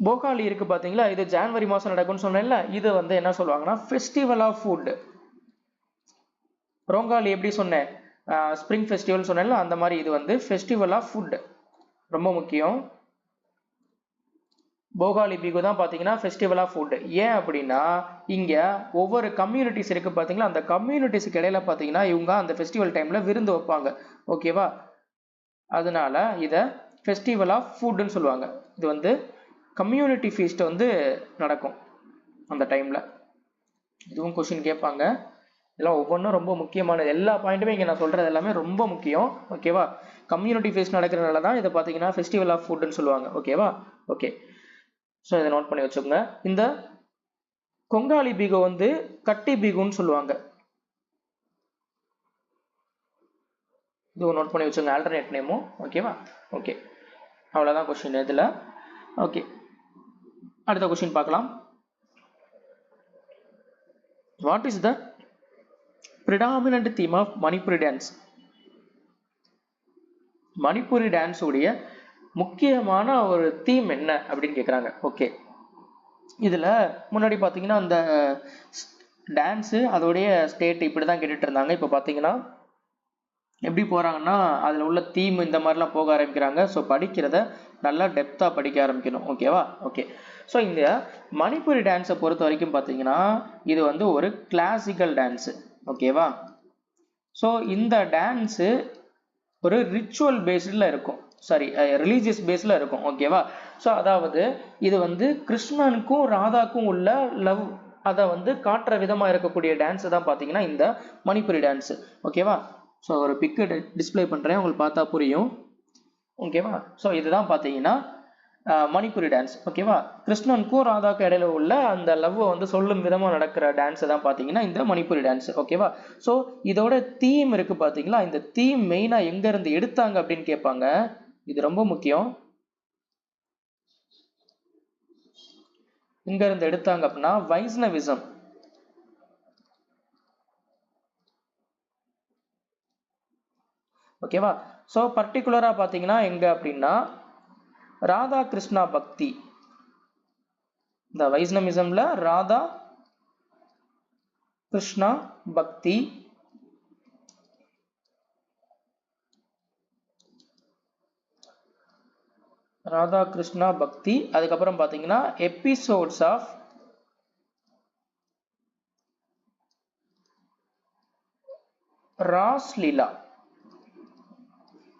போகாலி இருக்கு பார்த்தீங்களா, இது ஜான்வரி மாதம் நடக்கும்னு சொன்னேன்ல, இது வந்து என்ன சொல்லுவாங்கன்னா ஃபெஸ்டிவல் ஆஃப் ஃபுட். ரோங்காலி எப்படி சொன்னேன், ஸ்ப்ரிங் ஃபெஸ்டிவல் சொன்னேன்ல அந்த மாதிரி இது வந்து ஃபெஸ்டிவல் ஆஃப் ஃபுட் ரொம்ப முக்கியம். போகாலி பிகு தான் பார்த்தீங்கன்னா ஃபெஸ்டிவல் ஆஃப் ஃபுட். ஏன் அப்படின்னா இங்கே ஒவ்வொரு கம்யூனிட்டிஸ் இருக்கு பார்த்தீங்களா, அந்த கம்யூனிட்டிஸுக்கு இடையில பார்த்தீங்கன்னா இவங்க அந்த ஃபெஸ்டிவல் டைம்ல விருந்து வைப்பாங்க. ஓகேவா, அதனால இதை ஃபெஸ்டிவல் ஆஃப் ஃபுட்னு சொல்லுவாங்க. இது வந்து கம்யூனிட்டி ஃபீஸ்ட் வந்து நடக்கும் அந்த டைம்ல. இதுவும் கொஸ்டின் கேட்பாங்க. இதெல்லாம் ஒவ்வொன்றும் ரொம்ப முக்கியமானது. எல்லா பாயிண்ட்டுமே இங்கே நான் சொல்றது எல்லாமே ரொம்ப முக்கியம். ஓகேவா, கம்யூனிட்டி ஃபீஸ்ட் நடக்கிறதுனால தான் இதை பார்த்தீங்கன்னா ஃபெஸ்டிவல் ஆஃப் ஃபுட்னு சொல்லுவாங்க. ஓகேவா, ஓகே. ஸோ இதை நோட் பண்ணி வச்சுக்கோங்க. இந்த கொங்காலி பிகு வந்து கட்டி பிகுன்னு சொல்லுவாங்க. இது நோட் பண்ணி வச்சுக்கோங்க, ஆல்டர்னேட் நேமும். ஓகேவா, ஓகே. அவ்வளோதான் கொஸ்டின் இதில். ஓகே, அடுத்த கொஸ்டின் பார்க்கலாம். What is the predominant theme of Manipuri dance? Manipuri dance உடைய முக்கியமான ஒரு தீம் என்ன அப்படின்னு கேட்குறாங்க. ஓகே, இதில் முன்னாடி பார்த்தீங்கன்னா அந்த டான்ஸு அதோடைய ஸ்டேட் இப்படி தான் கேட்டுட்டு இருந்தாங்க. இப்போ பார்த்தீங்கன்னா எப்படி போகிறாங்கன்னா அதில் உள்ள தீம் இந்த மாதிரிலாம் போக ஆரம்பிக்கிறாங்க. ஸோ படிக்கிறத நல்லா டெப்த்தாக படிக்க ஆரம்பிக்கணும். ஓகேவா, ஓகே. ஸோ இந்த மணிப்புரி டான்ஸை பொறுத்த வரைக்கும் பார்த்தீங்கன்னா இது வந்து ஒரு கிளாசிக்கல் டான்ஸு. ஓகேவா, ஸோ இந்த டான்ஸு ஒரு ரிச்சுவல் பேஸ்டில் இருக்கும், சாரி ரிலீஜியஸ் பேஸில் இருக்கும். ஓகேவா, ஸோ அதாவது இது வந்து கிருஷ்ணனுக்கும் ராதாக்கும் உள்ள லவ் அதை வந்து காட்டுற விதமாக இருக்கக்கூடிய டான்ஸு தான் பார்த்தீங்கன்னா இந்த மணிப்புரி டான்ஸு. ஓகேவா, ஸோ ஒரு பிக்கு டிஸ்பிளே பண்ணுறேன், உங்களுக்கு பார்த்தா புரியும். ஓகேவா, ஸோ இதுதான் பார்த்தீங்கன்னா மணிப்புரி டான்ஸ். ஓகேவா, கிருஷ்ணனுக்கும் ராதாக்கும் இடையில உள்ள அந்த லவ்வை வந்து சொல்லும் விதமாக நடக்கிற டான்ஸ் தான் பார்த்தீங்கன்னா இந்த மணிப்புரி டான்ஸ். ஓகேவா, ஸோ இதோட தீம் இருக்கு பார்த்தீங்களா, இந்த தீம் மெயினாக எங்க இருந்து எடுத்தாங்க அப்படின்னு கேட்பாங்க. இது ரொம்ப முக்கியம். எங்க இருந்து எடுத்தாங்க அப்படின்னா வைஷ்ணவிசம். ஓகேவா, ஸோ பர்டிகுலரா பார்த்தீங்கன்னா எங்க அப்படின்னா ராதா கிருஷ்ணா பக்தி. இந்த வைஷ்ணவிசம்ல ராதா கிருஷ்ணா பக்தி, ராதா கிருஷ்ணா பக்தி. அதுக்கப்புறம் பார்த்தீங்கன்னா எபிசோட்ஸ் ஆஃப் ராஸ்லீலா.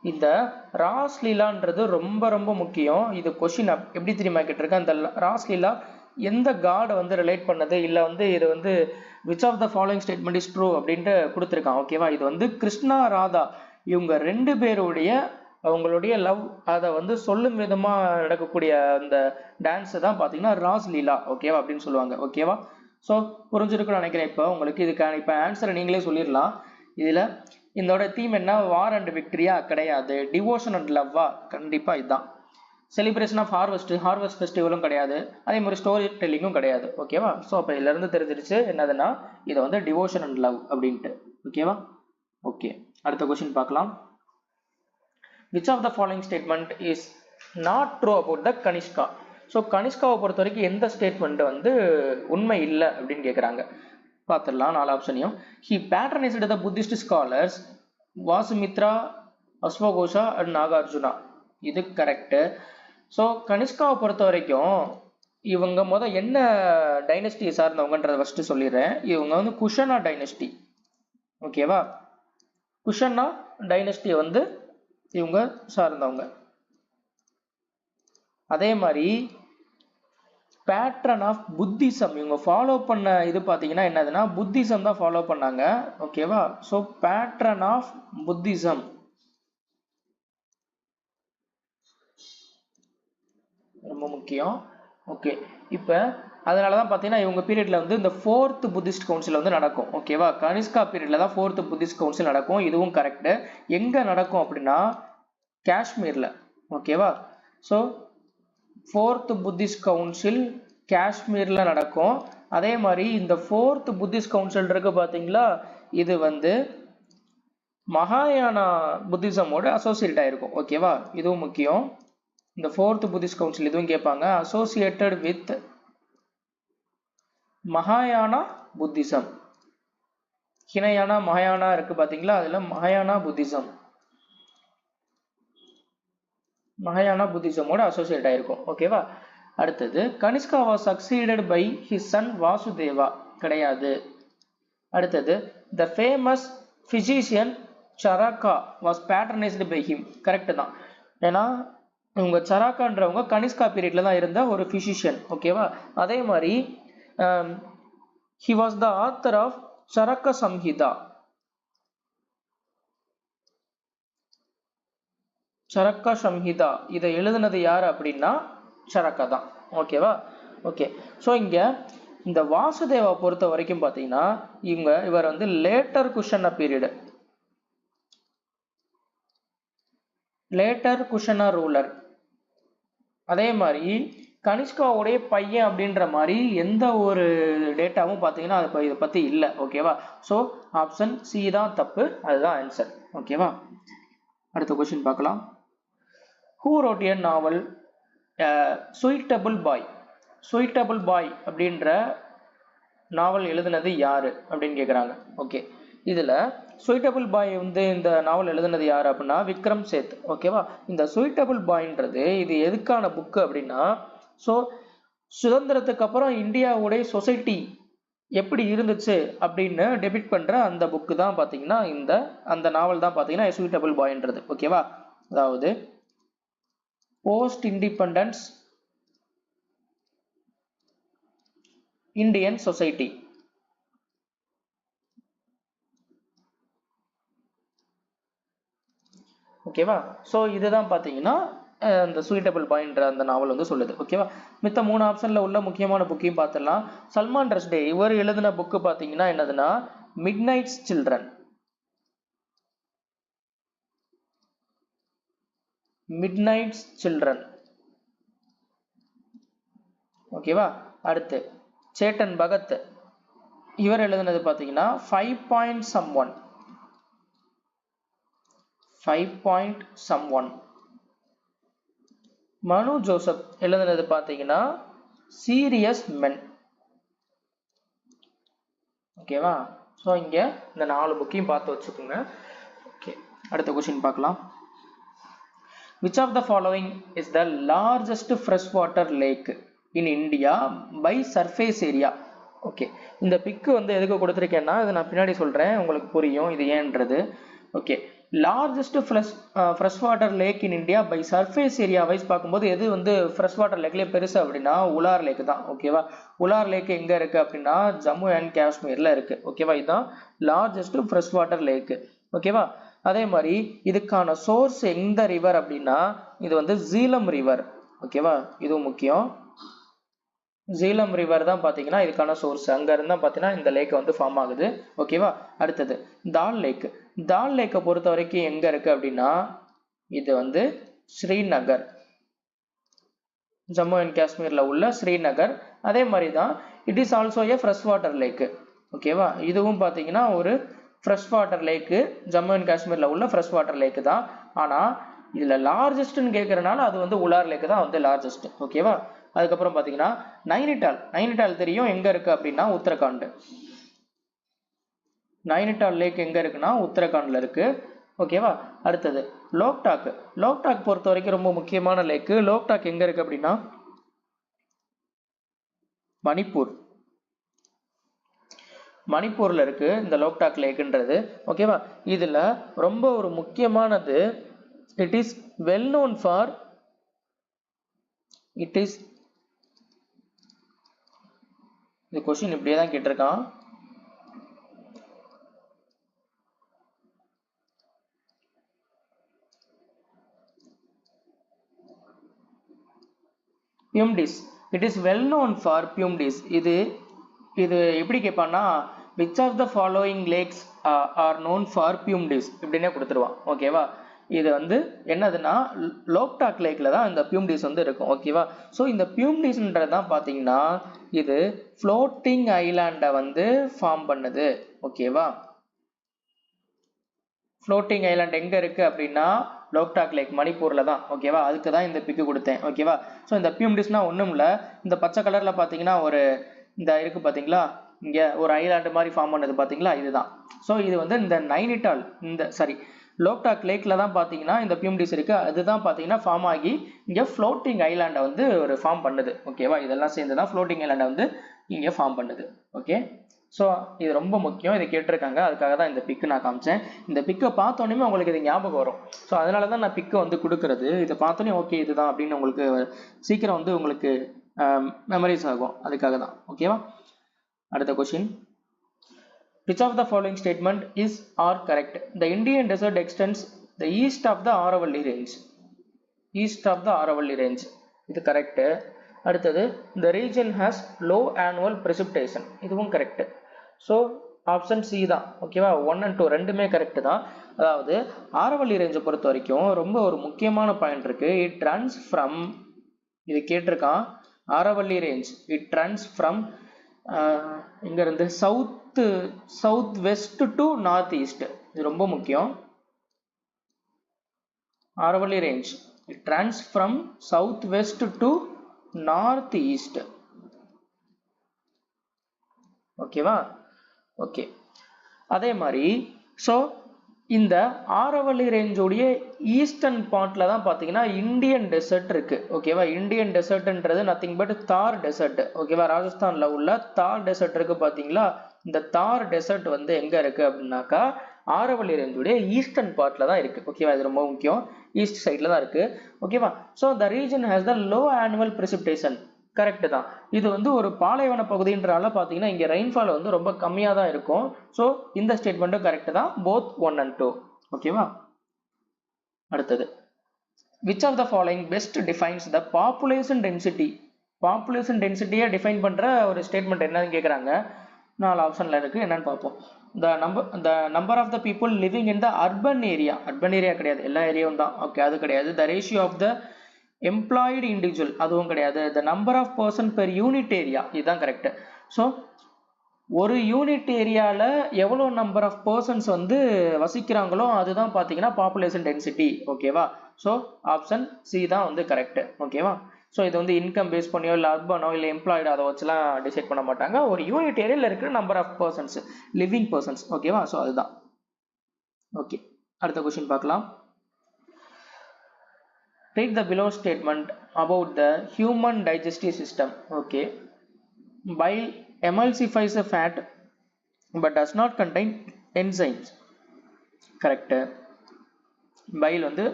இந்த ராஸ்லீலான்றது ரொம்ப ரொம்ப முக்கியம். இது கொஸ்டின் எப்படி தெரியுமா கேட்டிருக்கேன், இந்த ராஸ்லீலா எந்த காடை வந்து ரிலேட் பண்ணது, இல்லை வந்து இது வந்து which of the following statement is true அப்படின்ட்டு கொடுத்துருக்கான். ஓகேவா, இது வந்து கிருஷ்ணா ராதா இவங்க ரெண்டு பேருடைய அவங்களுடைய லவ் அதை வந்து சொல்லும் விதமாக நடக்கக்கூடிய அந்த டான்ஸை தான் பார்த்தீங்கன்னா ராஸ்லீலா. ஓகேவா அப்படின்னு சொல்லுவாங்க. ஓகேவா, ஸோ புரிஞ்சிருக்குன்னு நினைக்கிறேன். இப்போ உங்களுக்கு இதுக்கான இப்போ ஆன்சரை நீங்களே சொல்லிடலாம். இதில் இதோட தீம் என்ன, வார் அண்ட் விக்டரியா கிடையாது, டிவோஷன் அண்ட் லவ்வா கண்டிப்பா இதுதான். செலிப்ரேஷன் ஆஃப் ஹார்வெஸ்ட் ஃபெஸ்டிவலும் கிடையாது, அதே மாதிரி ஸ்டோரி டெல்லிங்கும் கிடையாது. ஓகேவா, ஸோ அப்போ இதுல இருந்து தெரிஞ்சிருச்சு என்னதுன்னா இது வந்து டிவோஷன் அண்ட் லவ் அப்படின்ட்டு. ஓகேவா, ஓகே. அடுத்த கொஸ்டின் பார்க்கலாம். Which of the following statement is not true about the Kanishka? So கனிஷ்காவை பொறுத்த வரைக்கும் எந்த ஸ்டேட்மெண்ட் வந்து உண்மை இல்லை அப்படின்னு கேட்குறாங்க. பார்த்துடலாம் 4 ஆப்ஷனையும். He patronised the Buddhist scholars Vasumitra, அஸ்வகோஷா அண்ட் நாகார்ஜுனா. இது கரெக்டு. ஸோ கனிஷ்காவை பொறுத்த வரைக்கும் இவங்க என்ன டைனஸ்டியை சார்ந்தவங்கன்றதை ஃபர்ஸ்ட் சொல்லிடுறேன். இவங்க வந்து குஷனா டைனஸ்டி. ஓகேவா, குஷனா டைனஸ்டியை வந்து இவங்க சார்ந்தவங்க. அதே மாதிரி பேட்ரன் ஆஃப் புத்திசம் இவங்க ஃபாலோ பண்ண இது பார்த்தீங்கன்னா என்னதுன்னா புத்திசம் தான் ஃபாலோ பண்ணாங்க. ஓகேவா, ஸோ பேட்ரன் ஆஃப் புத்திசம். ரொம்ப முக்கியம். ஓகே, இப்போ அதனால தான் பார்த்தீங்கன்னா இவங்க பீரியட்ல வந்து இந்த 4th புத்திஸ்ட் கவுன்சில் வந்து நடக்கும். ஓகேவா, கனிஷ்கா பீரியட்ல தான் 4th புத்திஸ்ட் கவுன்சில் நடக்கும். இதுவும் கரெக்டு. எங்க நடக்கும் அப்படின்னா காஷ்மீர்ல. ஓகேவா, ஸோ 4th புத்திஸ்ட் கவுன்சில் காஷ்மீர்ல நடக்கும். அதே மாதிரி இந்த 4th புத்திஸ்ட் கவுன்சில் இருக்கு பார்த்தீங்களா, இது வந்து மகாயானா புத்திசமோட அசோசியேட் ஆயிருக்கும். ஓகேவா, இதுவும் முக்கியம். இந்த 4th புத்திஸ்ட் கவுன்சில் இதுவும் கேட்பாங்க, அசோசியேட்டட் வித் மகாயானா புத்திசம். ஹினயானா மகாயானா இருக்கு பாத்தீங்களா, அதுல மகாயானா புத்திசமோட அசோசியேட் ஆயிருக்கும். ஓகேவா. அடுத்தது Kanishka was succeeded by his son Vasudeva, கிடையாது. அடுத்தது the famous physician Charaka was patronised by him, correct தான். ஏன்னா இவங்க சராக்கான்றவங்க கனிஷ்கா பீரியட்ல தான் இருந்த ஒரு பிசிஷியன். ஓகேவா. அதே மாதிரி he was the author of சரக்க Samhita. சரக்க Samhita இதை எழுதுனது யார் அப்படின்னா சரக்கா தான். ஓகேவா. ஓகே. ஸோ இங்க இந்த வாசுதேவா பொறுத்த வரைக்கும் பார்த்தீங்கன்னா இவர் வந்து லேட்டர் குஷனா ரூலர். அதே மாதிரி கனிஷ்காவுடைய பையன் அப்படின்ற மாதிரி எந்த ஒரு டேட்டாவும் பார்த்தீங்கன்னா இதை பத்தி இல்லை. ஓகேவா. ஸோ ஆப்ஷன் சி தான் தப்பு, அதுதான் ஆன்சர். ஓகேவா. அடுத்த கொஸ்டின் பார்க்கலாம். ஹூ ரோட் எ நாவல் சுயிட்டபிள் பாய் அப்படின்ற நாவல் எழுதுனது யாரு அப்படின்னு கேட்குறாங்க. ஓகே. இதுல சுயிட்டபிள் பாய் வந்து இந்த நாவல் எழுதுனது யாரு அப்படின்னா விக்ரம் சேத். ஓகேவா. இந்த சுயிட்டபிள் பாய்ன்றது இது எதுக்கான புக்கு அப்படின்னா, ஸோ சுதந்திரத்துக்கு அப்புறம் இந்தியாவுடைய சொசைட்டி எப்படி இருந்துச்சு அப்படின்னு டெபிட் பண்ற அந்த புக்கு தான் பார்த்தீங்கன்னா அந்த நாவல் தான் பார்த்தீங்கன்னா சுயிட்டபிள் பாய்ன்றது. ஓகேவா. அதாவது போஸ்ட் இண்டிபெண்டன்ஸ் இந்தியன் சொசைட்டி. ஓகேவா. ஸோ இதுதான் பார்த்தீங்கன்னா இந்த சுயிட்டபிள் பாய்ன்ற அந்த நாவல் வந்து சொல்லுது. ஓகேவா. மித்த 3 ஆப்ஷன்ல உள்ள முக்கியமான புக்கையும் பார்த்துடலாம். சல்மான் ரஷ்டே இவர் எழுதின புக்கு பார்த்தீங்கன்னா என்னதுன்னா மிட்நைட்ஸ் சில்ட்ரன். ஓகேவா. அடுத்து சேட்டன் பகத் இவர் எழுதினது பார்த்தீங்கன்னா 5 Point Someone. மனு ஜோசப் எழுதினது பார்த்தீங்கன்னா சீரியஸ் மென். ஓகேவா. ஸோ இங்க இந்த 4 புக்கையும் பார்த்து வச்சுக்கோங்க. ஓகே. அடுத்த கொஸ்டின் பார்க்கலாம். Which of the following is the largest freshwater lake in India by surface area? Okay. இந்த பிக்கு வந்து எதுக்கு கொடுத்துருக்கேன்னா இது நான் பின்னாடி சொல்றேன், உங்களுக்கு புரியும் இது ஏன்றது. Okay. Largest fresh water lake in India by surface area wise பார்க்கும்போது எது வந்து ஃப்ரெஷ் வாட்டர் லேக்லேயே பெருசு அப்படின்னா உலார் லேக் தான். ஓகேவா. உலார் லேக் எங்க இருக்கு அப்படின்னா ஜம்மு அண்ட் காஷ்மீர்ல இருக்கு. ஓகேவா. இதுதான் லார்ஜஸ்ட் ஃப்ரெஷ் வாட்டர் லேக். ஓகேவா. அதே மாதிரி இதுக்கான சோர்ஸ் எந்த ரிவர் அப்படின்னா இது வந்து ஜீலம் ரிவர். ஓகேவா. இதுவும் முக்கியம். ஜீலம் ரிவர் தான் பார்த்தீங்கன்னா இதுக்கான சோர்ஸ், அங்க இருந்தா பார்த்தீங்கன்னா இந்த லேக் வந்து ஃபார்ம் ஆகுது. ஓகேவா. அடுத்தது தால் லேக்கை பொறுத்த வரைக்கும் எங்க இருக்கு அப்படின்னா இது வந்து ஸ்ரீநகர், ஜம்மு அண்ட் காஷ்மீர்ல உள்ள ஸ்ரீநகர். அதே மாதிரி தான் it is also A fresh water lakh. ஓகேவா. இதுவும் பார்த்தீங்கன்னா ஒரு fresh water lakh, Jammu and காஷ்மீர்ல உள்ள ஃப்ரெஷ் வாட்டர் லேக்கு தான். ஆனா இதுல லார்ஜஸ்ட்னு கேட்கறதுனால அது வந்து உலார் லேக் தான் வந்து லார்ஜஸ்ட். ஓகேவா. அதுக்கப்புறம் பார்த்தீங்கன்னா நைனிடால் தெரியும் எங்க இருக்கு அப்படின்னா உத்தரகாண்ட். நைனிடால் லேக் எங்க இருக்குன்னா உத்தரகாண்ட்ல இருக்கு. ஓகேவா. அடுத்தது லோக்டாக் பொறுத்த வரைக்கும் ரொம்ப முக்கியமான லேக். லோக்டாக் எங்க இருக்கு அப்படின்னா மணிப்பூர்ல இருக்கு இந்த லோக்டாக் லேக்ன்றது. ஓகேவா. இதுல ரொம்ப ஒரு முக்கியமானது it is well known for இந்த கொஸ்டின் இப்படியே தான் கேட்டிருக்கான். Phumdis. It is well known for phumdis. இது எப்படி கேட்பான்னா which of the following lakes are known for பியூம்டிஸ் இப்படின்னே கொடுத்துருவான். ஓகேவா. இது வந்து என்னதுன்னா லோக்டாக் லேக்ல தான் இந்த பியூம்டிஸ் வந்து இருக்கும். ஓகேவா. ஸோ இந்த பியூம்டிஸ்ன்றதான் பார்த்தீங்கன்னா இது ஃப்ளோட்டிங் ஐலாண்டை வந்து ஃபார்ம் பண்ணுது. ஓகேவா. ஃப்ளோட்டிங் ஐலாண்ட் எங்க இருக்கு அப்படின்னா லோக்டாக் லேக் மணிப்பூர்ல தான். ஓகேவா. அதுக்கு தான் இந்த பிக்கு கொடுத்தேன். ஓகேவா. ஸோ இந்த பியூம்டிஸ்னா ஒன்றும் இல்லை, இந்த பச்சை கலர்ல பார்த்தீங்கன்னா ஒரு இந்த இருக்கு பார்த்தீங்களா இங்க ஒரு ஐலாண்ட் மாதிரி ஃபார்ம் பண்ணது பாத்தீங்களா, இதுதான். ஸோ இது வந்து இந்த நைனிட்டால் லோக்டாக் லேக்ல தான் பாத்தீங்கன்னா இந்த பியூமிடிஸ் இருக்கு. அதுதான் பாத்தீங்கன்னா ஃபார்ம் ஆகி இங்க ஃப்ளோட்டிங் ஐலாண்டை வந்து ஒரு ஃபார்ம் பண்ணுது. ஓகேவா, இதெல்லாம் சேர்ந்து தான் ஃப்ளோட்டிங் ஐலாண்டை வந்து இங்க ஃபார்ம் பண்ணுது. ஓகே, ஸோ இது ரொம்ப முக்கியம், இதை கேட்டிருக்காங்க, அதுக்காக தான் இந்த பிக்கு நான் காமிச்சேன். இந்த பிக்கை பார்த்தோன்னே உங்களுக்கு இது ஞாபகம் வரும். ஸோ அதனால தான் நான் பிக்கை வந்து கொடுக்கறது. இதை பார்த்தோன்னே ஓகே இதுதான் அப்படின்னு உங்களுக்கு சீக்கிரம் வந்து உங்களுக்கு மெமரிஸ் ஆகும், அதுக்காக தான். ஓகேவா, அடுத்த question. Which of the following statement is or correct? The Indian desert extends the east of the Aravalli range. East of the Aravalli range. இது correct. அடுத்தது the region has low annual precipitation. இதுவும் correct. So option C தான். ஓகேவா, 1 and 2 ரெண்டுமே correct தான். அதாவது ஆரவல்லி ரேஞ்சை பொறுத்த வரைக்கும் ரொம்ப ஒரு முக்கியமான பாயிண்ட் இருக்கு. இட் ரன்ஸ் ஃப்ரம், இது கேட்டிருக்கான், Aravalli range it runs from இங்க இருந்து south west to north east. இது ரொம்ப முக்கியம். Aravalli range it runs from south west to north east. ஓகேவா, ஓகே. அதே மாதிரி ஸோ இந்த ஆரவல்லி ரேஞ்சோடைய ஈஸ்டர்ன் பார்ட்ல தான் பார்த்தீங்கன்னா இந்தியன் டெசர்ட் இருக்கு. ஓகேவா, இந்தியன் டெசர்ட்ன்றது நத்திங் பட் தார் டெசர்ட். ஓகேவா, ராஜஸ்தான்ல உள்ள தார் டெசர்ட் இருக்கு பார்த்தீங்களா. இந்த தார் டெசர்ட் வந்து எங்க இருக்கு அப்படின்னாக்கா ஆரவல்லி ரேஞ்சோடைய ஈஸ்டர்ன் பார்ட்ல தான் இருக்கு. ஓகேவா, இது ரொம்ப முக்கியம், ஈஸ்ட் சைட்ல தான் இருக்கு. ஓகேவா, so the region has the low annual precipitation. Correct தான். இது வந்து ஒரு பாலைவன பகுதின்றனால பார்த்தீங்கன்னா இங்கே ரெயின்ஃபால் வந்து ரொம்ப கம்மியாக தான் இருக்கும். ஸோ இந்த ஸ்டேட்மெண்ட்டும் கரெக்ட் தான், போத் 1 and 2. ஓகேவா, அடுத்தது. Which of the following best defines the population density? Population டென்சிட்டியை டிஃபைன் பண்ணுற ஒரு ஸ்டேட்மெண்ட் என்னன்னு கேட்குறாங்க. 4 ஆப்ஷனில் இருக்குது, என்னன்னு பார்ப்போம். the number of the people living in the urban area. Urban area கிடையாது, எல்லா ஏரியாவும் தான். ஓகே, அது கிடையாது. the ratio of the employed individual, அதுவும் கிடையாது. the number of person per unit area, இதுதான் கரெக்ட். ஸோ ஒரு யூனிட் ஏரியால எவ்வளோ நம்பர் ஆஃப் பர்சன்ஸ் வந்து வசிக்கிறாங்களோ அதுதான் பார்த்தீங்கன்னா பாப்புலேஷன் டென்சிட்டி. ஓகேவா, ஸோ ஆப்ஷன் சி தான் வந்து கரெக்ட். ஓகேவா, ஸோ இது வந்து இன்கம் பேஸ் பண்ணியோ இல்லை அர்பனோ இல்லை எம்ப்ளாய்டு அதை வச்சுலாம் டிசைட் பண்ண மாட்டாங்க. ஒரு யூனிட் ஏரியாவில் இருக்கிற number of persons, living persons. ஓகேவா, ஸோ அதுதான். ஓகே, அடுத்த கொஸ்டின் பார்க்கலாம். Read the below statement about the human digestive system. Okay, bile emulsifies a fat but does not contain enzymes. Correct. bile வந்து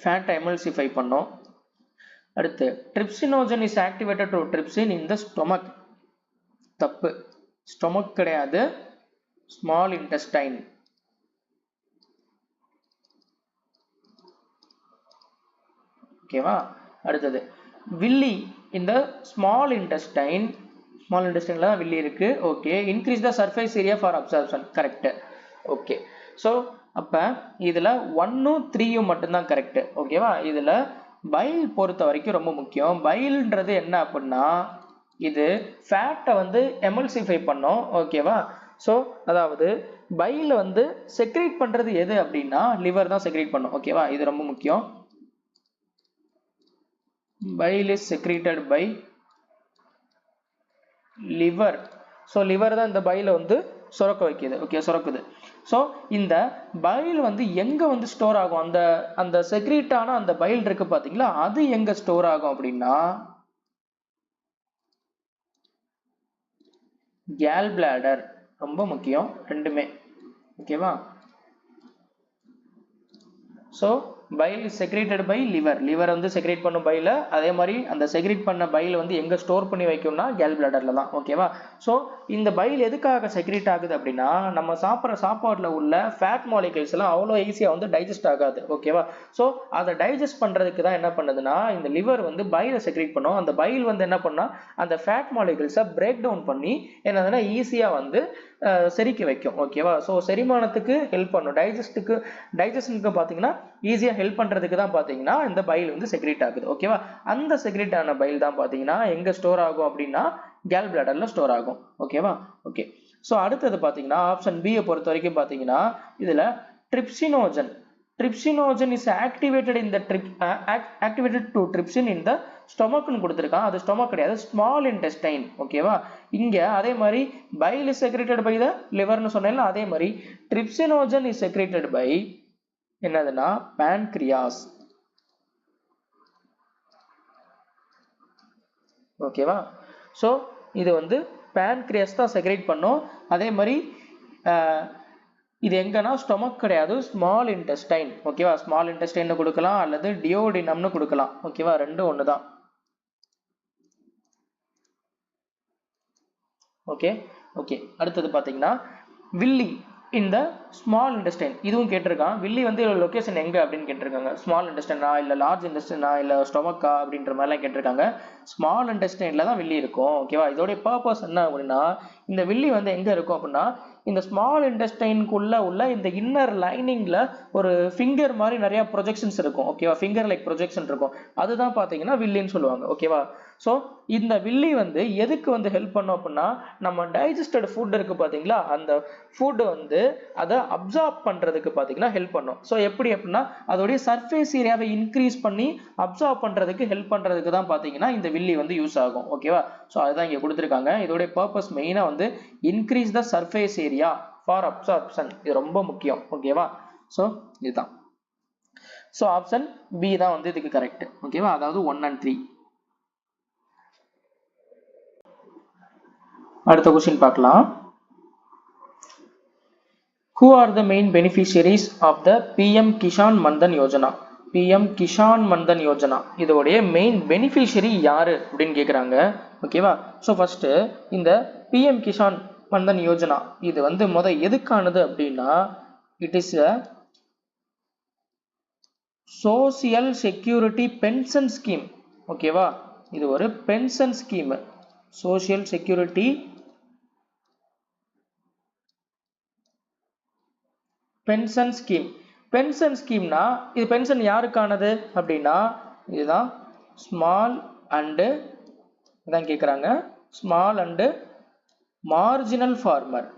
fat emulsify பண்ணும். அடுத்து trypsinogen is activated to trypsin in the stomach. தப்பு, stomach கிடையாது, small intestine. ஓகேவா, அடுத்தது வில்லி இந்த small இன்டெஸ்டைன்ல தான் வில்லி இருக்கு. Okay, increase the surface area for absorption. Correct. Okay, so அப்போ இதில் 1, 3 மட்டும்தான் கரெக்ட். ஓகேவா, இதில் பைல் பொறுத்த வரைக்கும் ரொம்ப முக்கியம். பைல்ன்றது என்ன அப்படின்னா இது ஃபேட்டை வந்து எமல்சிஃபை பண்ணும். ஓகேவா, ஸோ அதாவது பைல வந்து செக்ரேட் பண்ணுறது எது அப்படின்னா லிவர் தான் செக்ரேட் பண்ணும். ஓகேவா, இது ரொம்ப முக்கியம். bile is secreted by liver. so liver தான் இந்த bile வந்து சுரக்க வைக்குது. ஓகே, சுரக்குது. so இந்த bile வந்து எங்க வந்து ஸ்டோர் ஆகும்? அந்த செக்ரேட் ஆன அந்த bile இருக்கு பாத்தீங்களா, அது எங்க ஸ்டோர் ஆகும் அப்படின்னா கேல் பிளாடர். ரொம்ப முக்கியம் ரெண்டுமே. ஓகேவா, so bile is secreted by liver. liver வந்து செக்ரேட் பண்ணும் பைல, அதே மாதிரி அந்த செக்ரேட் பண்ண பைல வந்து எங்க ஸ்டோர் பண்ணி வைக்கும்னா கேல் பிளாடர்ல தான். ஓகேவா, ஸோ இந்த பைல் எதுக்காக செக்ரேட் ஆகுது அப்படின்னா நம்ம சாப்பிட்ற சாப்பாடுல உள்ள ஃபேட் மாலிகூல்ஸ் எல்லாம் அவ்வளோ ஈஸியா வந்து டைஜஸ்ட் ஆகாது. ஓகேவா, ஸோ அதை டைஜஸ்ட் பண்றதுக்கு தான் என்ன பண்ணுதுன்னா இந்த லிவர் வந்து பைலை செக்ரேட் பண்ணும். அந்த பைல் வந்து என்ன பண்ணா அந்த ஃபேட் மாலிகூல்ஸை பிரேக் டவுன் பண்ணி என்னதுன்னா ஈஸியா வந்து செரிக்க வைக்கும். ஓகேவா, ஸோ செரிமானத்துக்கு ஹெல்ப் பண்ணும். டைஜஷனுக்கு பார்த்தீங்கன்னா ஈஸியாக ஹெல்ப் பண்ணுறதுக்கு தான் பார்த்தீங்கன்னா இந்த பைல் வந்து செக்ரேட் ஆகுது. ஓகேவா, அந்த செக்ரேட் ஆன பைல் தான் பார்த்தீங்கன்னா எங்கே ஸ்டோர் ஆகும் அப்படின்னா கேல் பிளாடர்ல ஸ்டோர் ஆகும். ஓகேவா, ஓகே. ஸோ அடுத்தது பார்த்தீங்கன்னா ஆப்ஷன் பியை பொறுத்த வரைக்கும் பார்த்தீங்கன்னா இதில் trypsinogen is activated to trypsin in the ஸ்டொமக்னு கொடுத்துருக்கான், அது ஸ்டொமக் கிடையாது, ஸ்மால் இன்டெஸ்டைன். ஓகேவா? இங்க அதே மாதிரி பைல் இஸ் செக்ரேட்டட் பை த லிவர்னு சொன்னேன்ல, அதே மாதிரி ட்ரிப்சினோஜன் இஸ் செக்ரேட்டட் பை என்னதுன்னா pancreas. ஓகேவா? ஸோ இது வந்து pancreas தான் செக்ரேட் பண்ணும். அதே மாதிரி இது எங்கன்னா ஸ்டொமக் கிடையாது, ஸ்மால் இன்டெஸ்டைன். ஓகேவா? ஸ்மால் இன்டெஸ்டைன் கொடுக்கலாம் அல்லது டியோடினம்னு கொடுக்கலாம். ஓகேவா? ரெண்டும் ஒன்று தான். Okay okay. அடுத்தது பார்த்தீங்கன்னா வில்லி இந்த ஸ்மால் இன்டெஸ்டைன், இதுவும் கேட்டிருக்கான். வில்லி வந்து லொகேஷன் எங்க அப்படின்னு கேட்டிருக்காங்க. ஸ்மால் இன்டெஸ்டைனா இல்லை லார்ஜ் இன்டெஸ்டைனா இல்லை ஸ்டொமக்கா அப்படின்ற மாதிரிலாம் கேட்டிருக்காங்க. ஸ்மால் இன்டெஸ்டைன்ல தான் வில்லி இருக்கும். ஓகேவா? இதோடைய பர்பஸ் என்ன அப்படின்னா, இந்த வில்லி வந்து எங்க இருக்கும் அப்படின்னா இந்த ஸ்மால் இன்டெஸ்டைனுக்குள்ள உள்ள இந்த இன்னர் லைனிங்ல ஒரு ஃபிங்கர் மாதிரி நிறைய ப்ரொஜெக்ஷன்ஸ் இருக்கும். ஓகேவா? ஃபிங்கர் லைக் ப்ரொஜெக்ஷன் இருக்கும். அதுதான் பார்த்தீங்கன்னா வில்லின்னு சொல்லுவாங்க. ஓகேவா? ஸோ இந்த வில்லி வந்து எதுக்கு வந்து ஹெல்ப் பண்ணும் அப்படின்னா, நம்ம டைஜஸ்டட் ஃபுட் இருக்கு பார்த்தீங்களா, அந்த ஃபுட் வந்து அதை அப்சார்ப் பண்றதுக்கு பார்த்தீங்கன்னா ஹெல்ப் பண்ணும். ஸோ எப்படி அப்படின்னா அதோடைய சர்ஃபேஸ் ஏரியாவை இன்க்ரீஸ் பண்ணி அப்சார்ப் பண்றதுக்கு ஹெல்ப் பண்றதுக்கு தான் பார்த்தீங்கன்னா இந்த வில்லி வந்து யூஸ் ஆகும். ஓகேவா? ஸோ அதுதான் இங்கே கொடுத்துருக்காங்க. இதோடைய பர்பஸ் மெயினாக வந்து increase the surface area for absorption. இது ரொம்ப முக்கியம். ஓகேவா? ஸோ இதுதான். ஸோ ஆப்ஷன் பி தான் வந்து இதுக்கு கரெக்ட். ஓகேவா? அதாவது 1 and 3. அடுத்த क्वेश्चन பார்க்கலாம். Who are the main beneficiaries of the PM Kishan Mandhan Yojana? PM Kishan Mandhan Yojana இதோடைய மெயின் பெனிஃபிஷியரி யாரு அப்படின்னு கேக்குறாங்க. ஓகேவா? ஸோ ஃபர்ஸ்ட் இந்த PM Kishan Mandhan Yojana இது வந்து எதுக்கானது அப்படின்னா, it is a social security pension scheme. ஓகேவா? இது ஒரு pension scheme, social security pension scheme. Pension ஸ்கீம்னா இது பென்ஷன் யாருக்கானது அப்படின்னா இதுதான் ஸ்மால் அண்டு இதான் கேட்குறாங்க, ஸ்மால் அண்டு மார்ஜினல் ஃபார்மர்.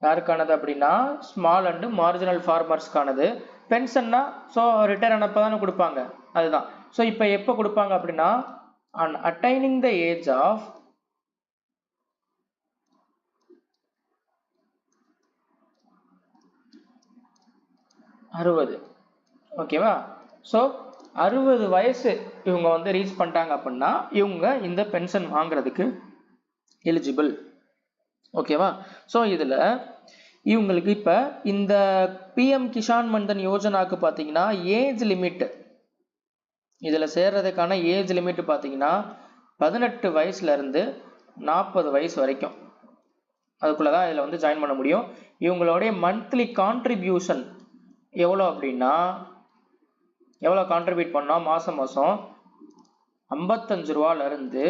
யாருக்கானது அப்படின்னா ஸ்மால் அண்டு மார்ஜினல் ஃபார்மர்ஸ்க்கானது. பென்ஷன்னா ஸோ ரிட்டையர் ஆனப்போ தானே கொடுப்பாங்க, அதுதான். ஸோ இப்போ எப்போ கொடுப்பாங்க அப்படின்னா on attaining the age of 60. ஓகேவா? ஸோ 60 வயசு இவங்க வந்து ரீச் பண்ணிட்டாங்க அப்படின்னா இவங்க இந்த பென்ஷன் வாங்குறதுக்கு எலிஜிபிள். ஓகேவா? ஸோ இதில் இவங்களுக்கு இப்போ இந்த PM கிஷான் மன்தன் யோஜனாக்கு பார்த்தீங்கன்னா ஏஜ் லிமிட், இதில் சேர்றதுக்கான ஏஜ் லிமிட் பார்த்தீங்கன்னா 18 வயசுலேருந்து 40 வயசு வரைக்கும், அதுக்குள்ளே தான் இதில் வந்து ஜாயின் பண்ண முடியும். இவங்களுடைய மந்த்லி கான்ட்ரிபியூஷன் எவ்வளோ அப்படின்னா, எவ்வளோ கான்ட்ரிபியூட் பண்ணால் மாதம் மாதம் 55 ரூபாலேருந்து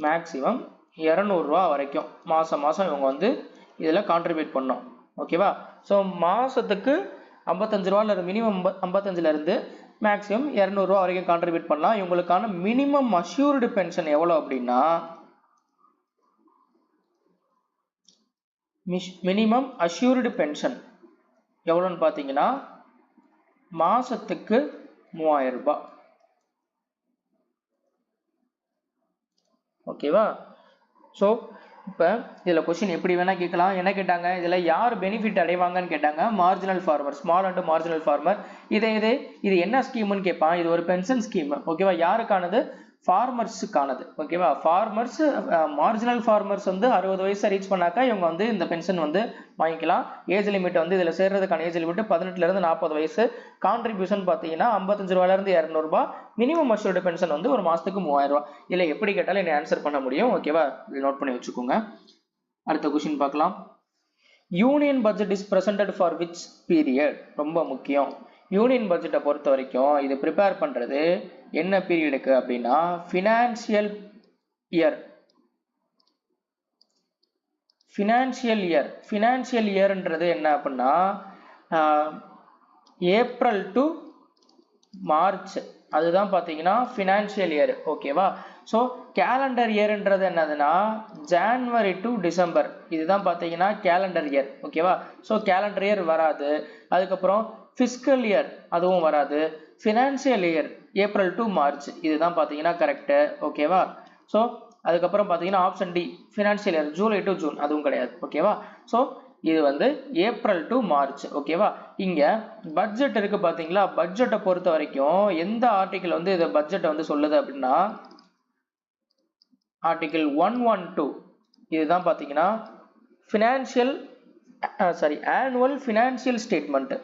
மேக்ஸிமம் 200 ரூபா வரைக்கும் மாதம் மாதம் இவங்க வந்து இதில் கான்ட்ரிபியூட் பண்ணோம். ஓகேவா? ஸோ மாதத்துக்கு 55 ரூபாலேருந்து மினிமம் 55லேருந்து மேக்ஸிமம் 200 ரூபா வரைக்கும் கான்ட்ரிபியூட் பண்ணலாம். இவங்களுக்கான மினிமம் அஷ்யூர்டு பென்ஷன் எவ்வளோ அப்படின்னா, மினிமம் அஷ்யூர்டு பென்ஷன் எவ்வளோன்னு பார்த்தீங்கன்னா மாசத்துக்கு 3000 ரூபாய். ஓகேவா? ஸோ இப்போ இதில் கொஸ்டின் எப்படி வேணால் கேட்கலாம். என்ன கேட்டாங்க, இதில் யார் பெனிஃபிட் அடைவாங்கன்னு கேட்டாங்க. Marginal farmer, small and marginal farmer. இது என்ன ஸ்கீம்னு கேட்பான். இது ஒரு பென்ஷன் ஸ்கீம். ஓகேவா? யாருக்கானது? ஃபார்மர்ஸுக்கானது. ஓகேவா? ஃபார்மர்ஸ், மார்ஜினல் ஃபார்மர்ஸ் வந்து 60 வயசை ரீச் பண்ணாக்கா இவங்க வந்து இந்த பென்ஷன் வந்து வாங்கிக்கலாம். ஏஜ் லிமிட் வந்து இதில் சேர்றதுக்கான ஏஜ் லிமிட் 18லேருந்து 40 வயசு. கான்ட்ரிபியூஷன் பார்த்தீங்கன்னா 55 ரூபாயிலேருந்து 200 ரூபாய். மினிமம் அஷ்யூர்டு பென்ஷன் வந்து ஒரு மாதத்துக்கு 3000 ரூபாய். இதில் எப்படி கேட்டாலும் என்ன ஆன்சர் பண்ண முடியும். ஓகேவா? இதில் நோட் பண்ணி வச்சுக்கோங்க. அடுத்த கொஸ்டின் பார்க்கலாம். Union budget is presented for which period? ரொம்ப முக்கியம். யூனியன் பட்ஜெட்டை பொறுத்த வரைக்கும் இது ப்ரிப்பேர் பண்ணுறது என்ன பீரியடுக்கு அப்படின்னா ஃபினான்சியல் இயர். ஃபினான்சியல் இயர்ன்றது என்ன அப்படின்னா ஏப்ரல் டு மார்ச், அதுதான் பார்த்தீங்கன்னா ஃபினான்சியல் இயர். ஓகேவா? ஸோ கேலண்டர் இயர்ன்றது என்னதுன்னா ஜான்வரி டு டிசம்பர், இதுதான் பார்த்தீங்கன்னா கேலண்டர் இயர். ஓகேவா? ஸோ கேலண்டர் இயர் வராது. அதுக்கப்புறம் ஃபிஸ்கல் இயர் அதுவும் வராது. Financial year April to March, இதுதான் பார்த்தீங்கன்னா கரெக்டு. ஓகேவா? ஸோ அதுக்கப்புறம் பார்த்தீங்கன்னா option D financial year July to June, அதுவும் கிடையாது. ஓகேவா? ஸோ இது வந்து ஏப்ரல் டு மார்ச். ஓகேவா? இங்க பட்ஜெட் இருக்கு பாத்தீங்களா, பட்ஜெட்டை பொறுத்த வரைக்கும் எந்த ஆர்டிகிள் வந்து இது பட்ஜெட்டை வந்து சொல்லுது அப்படின்னா ஆர்டிகிள் 112, இதுதான் பாத்தீங்கன்னா ஆனுவல் ஃபினான்சியல் ஸ்டேட்மெண்ட்.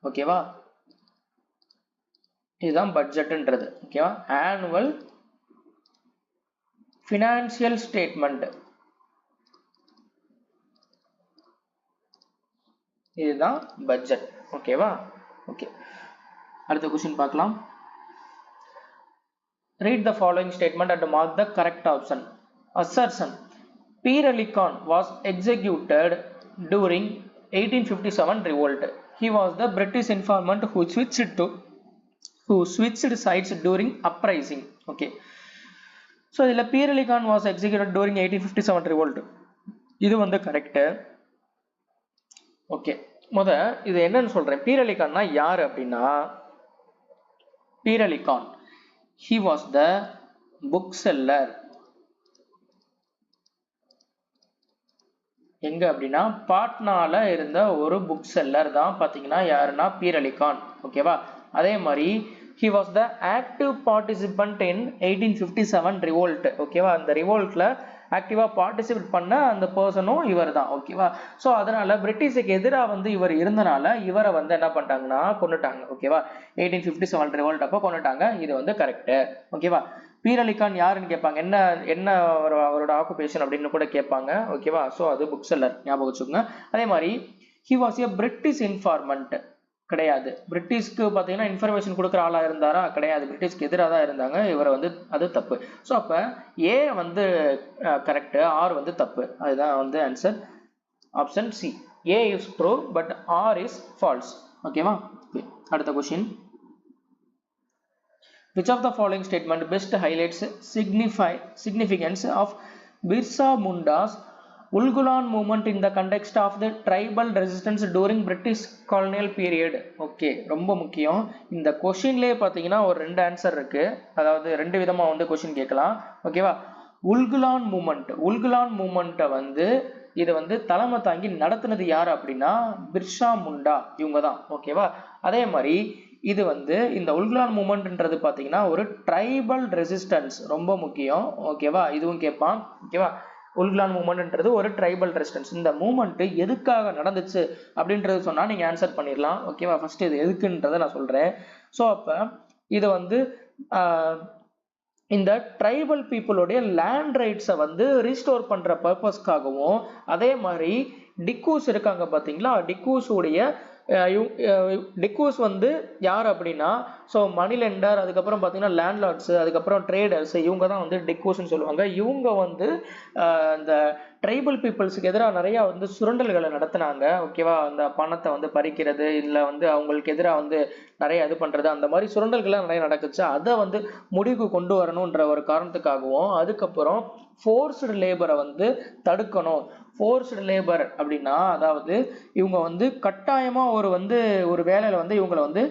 ஓகேவா? இதுதான் பட்ஜெட்ன்றது. ஓகேவா? ஆனுவல் ஃபினான்சியல் ஸ்டேட்மெண்ட், இதுதான் பட்ஜெட். ஓகேவா? ஓகே, அடுத்த क्वेश्चन பார்க்கலாம். Read the following statement and mark the correct option. Assertion: Peer Ali Khan was executed during 1857 revolt. He was the British informant who switched sides during uprising. Okay. So இதுல Peer Ali Khan was executed during 1857 revolt. இது வந்து correct. Okay, இது என்னன்னு சொல்றேன். Beer அலி கான்னா யாரு அப்படின்னா, Pir Ali Khan he was the book seller. எங்க அப்படின்னா பாட்னால இருந்த ஒரு புக் செல்லர் தான் பாத்தீங்கன்னா யாருன்னா பீர் அலி கான். ஓகேவா? அதே மாதிரி he was the active participant in 1857 revolt. ஓகேவா? அந்த ரிவோல்ட்ல ஆக்டிவா பார்ட்டிசிபேட் பண்ண அந்த பர்சனும் இவர் தான். ஓகேவா? ஸோ அதனால பிரிட்டிஷுக்கு எதிராக வந்து இவர் இருந்தனால இவரை வந்து என்ன பண்ணிட்டாங்கன்னா கொண்டுட்டாங்க. ஓகேவா? 1857 ரிவோல்ட் அப்போ கொண்டுட்டாங்க. இது வந்து கரெக்ட். ஓகேவா? பீர் அலி கான் யாருன்னு கேட்பாங்க, என்ன அவரோட ஆக்குபேஷன் அப்படின்னு கூட கேட்பாங்க. ஓகேவா? ஸோ அது புக் செல்லர், ஞாபகம் வச்சுக்கோங்க. அதே மாதிரி he was a British informant, கிடையாது. பிரிட்டிஷ்க்கு பார்த்தீங்கன்னா இன்ஃபர்மேஷன் கொடுக்குற ஆளா இருந்தாரா? கிடையாது. பிரிட்டிஷ்க்கு எதிராக தான் இருந்தாங்க. இவரை வந்து அது தப்பு. ஸோ அப்போ ஏ வந்து கரெக்ட், ஆர் வந்து தப்பு. அதுதான் வந்து answer option C. A is true but R is false. ஓகேவா? அடுத்த question. Which of the following statement best highlights significance of Birsa Munda's Ulgulan movement in the context of the tribal resistance during British colonial period? Okay, ரொம்ப முக்கியம். இந்த கொஸ்டின்லேயே பார்த்தீங்கன்னா ஒரு ரெண்டு answer இருக்கு. அதாவது ரெண்டு விதமா வந்து கொஸ்டின் கேட்கலாம். ஓகேவா? உல்குலான் மூமெண்ட்டை வந்து இது வந்து தலைமை தாங்கி நடத்துனது யாரு அப்படின்னா பிர்சா முண்டா, இவங்க தான். ஓகேவா? அதே மாதிரி இது வந்து இந்த உல்குலான் மூமெண்ட்ன்றது பார்த்தீங்கன்னா ஒரு ட்ரைபல் ரெசிஸ்டன்ஸ், ரொம்ப முக்கியம். ஓகேவா? இதுவும் கேட்பான். ஓகேவா? உல்குலான் மூமெண்ட்ன்றது ஒரு ட்ரைபல் ரெசிஸ்டன்ஸ். இந்த மூமெண்ட் எதுக்காக நடந்துச்சு அப்படின்றது சொன்னா நீங்க ஆன்சர் பண்ணிடலாம். ஓகேவா? ஃபர்ஸ்ட் இது எதுக்குன்றதை நான் சொல்றேன். ஸோ அப்ப இது வந்து இந்த ட்ரைபல் பீப்புளுடைய லேண்ட் ரைட்ஸை வந்து ரீஸ்டோர் பண்ற பர்பஸ்க்காகவும், அதே மாதிரி டிக்கூஸ் இருக்காங்க பார்த்தீங்களா, டிக்கூஸ் வந்து யார் அப்படின்னா ஸோ மணி லெண்டர், அதுக்கப்புறம் பார்த்தீங்கன்னா லேண்ட்லார்ட்ஸ், அதுக்கப்புறம் ட்ரேடர்ஸ், இவங்க தான் வந்து டிக்கூஸ்ன்னு சொல்லுவாங்க. இவங்க வந்து இந்த ட்ரைபல் பீப்புள்ஸுக்கு எதிராக நிறைய வந்து சுரண்டல்களை நடத்தினாங்க. ஓகேவா? அந்த பணத்தை வந்து பறிக்கிறது, இல்லை வந்து அவங்களுக்கு எதிராக வந்து நிறைய இது பண்றது, அந்த மாதிரி சுரண்டல்கள்லாம் நிறைய நடக்குச்சு. அதை வந்து முடிவுக்கு கொண்டு வரணுன்ற ஒரு காரணத்துக்காகவும், அதுக்கப்புறம் ஃபோர்ஸ்டு லேபரை வந்து தடுக்கணும். ஃபோர்ஸ்டு லேபர் அப்படின்னா அதாவது இவங்க வந்து கட்டாயமா ஒரு வேலையில வந்து இவங்களை வந்து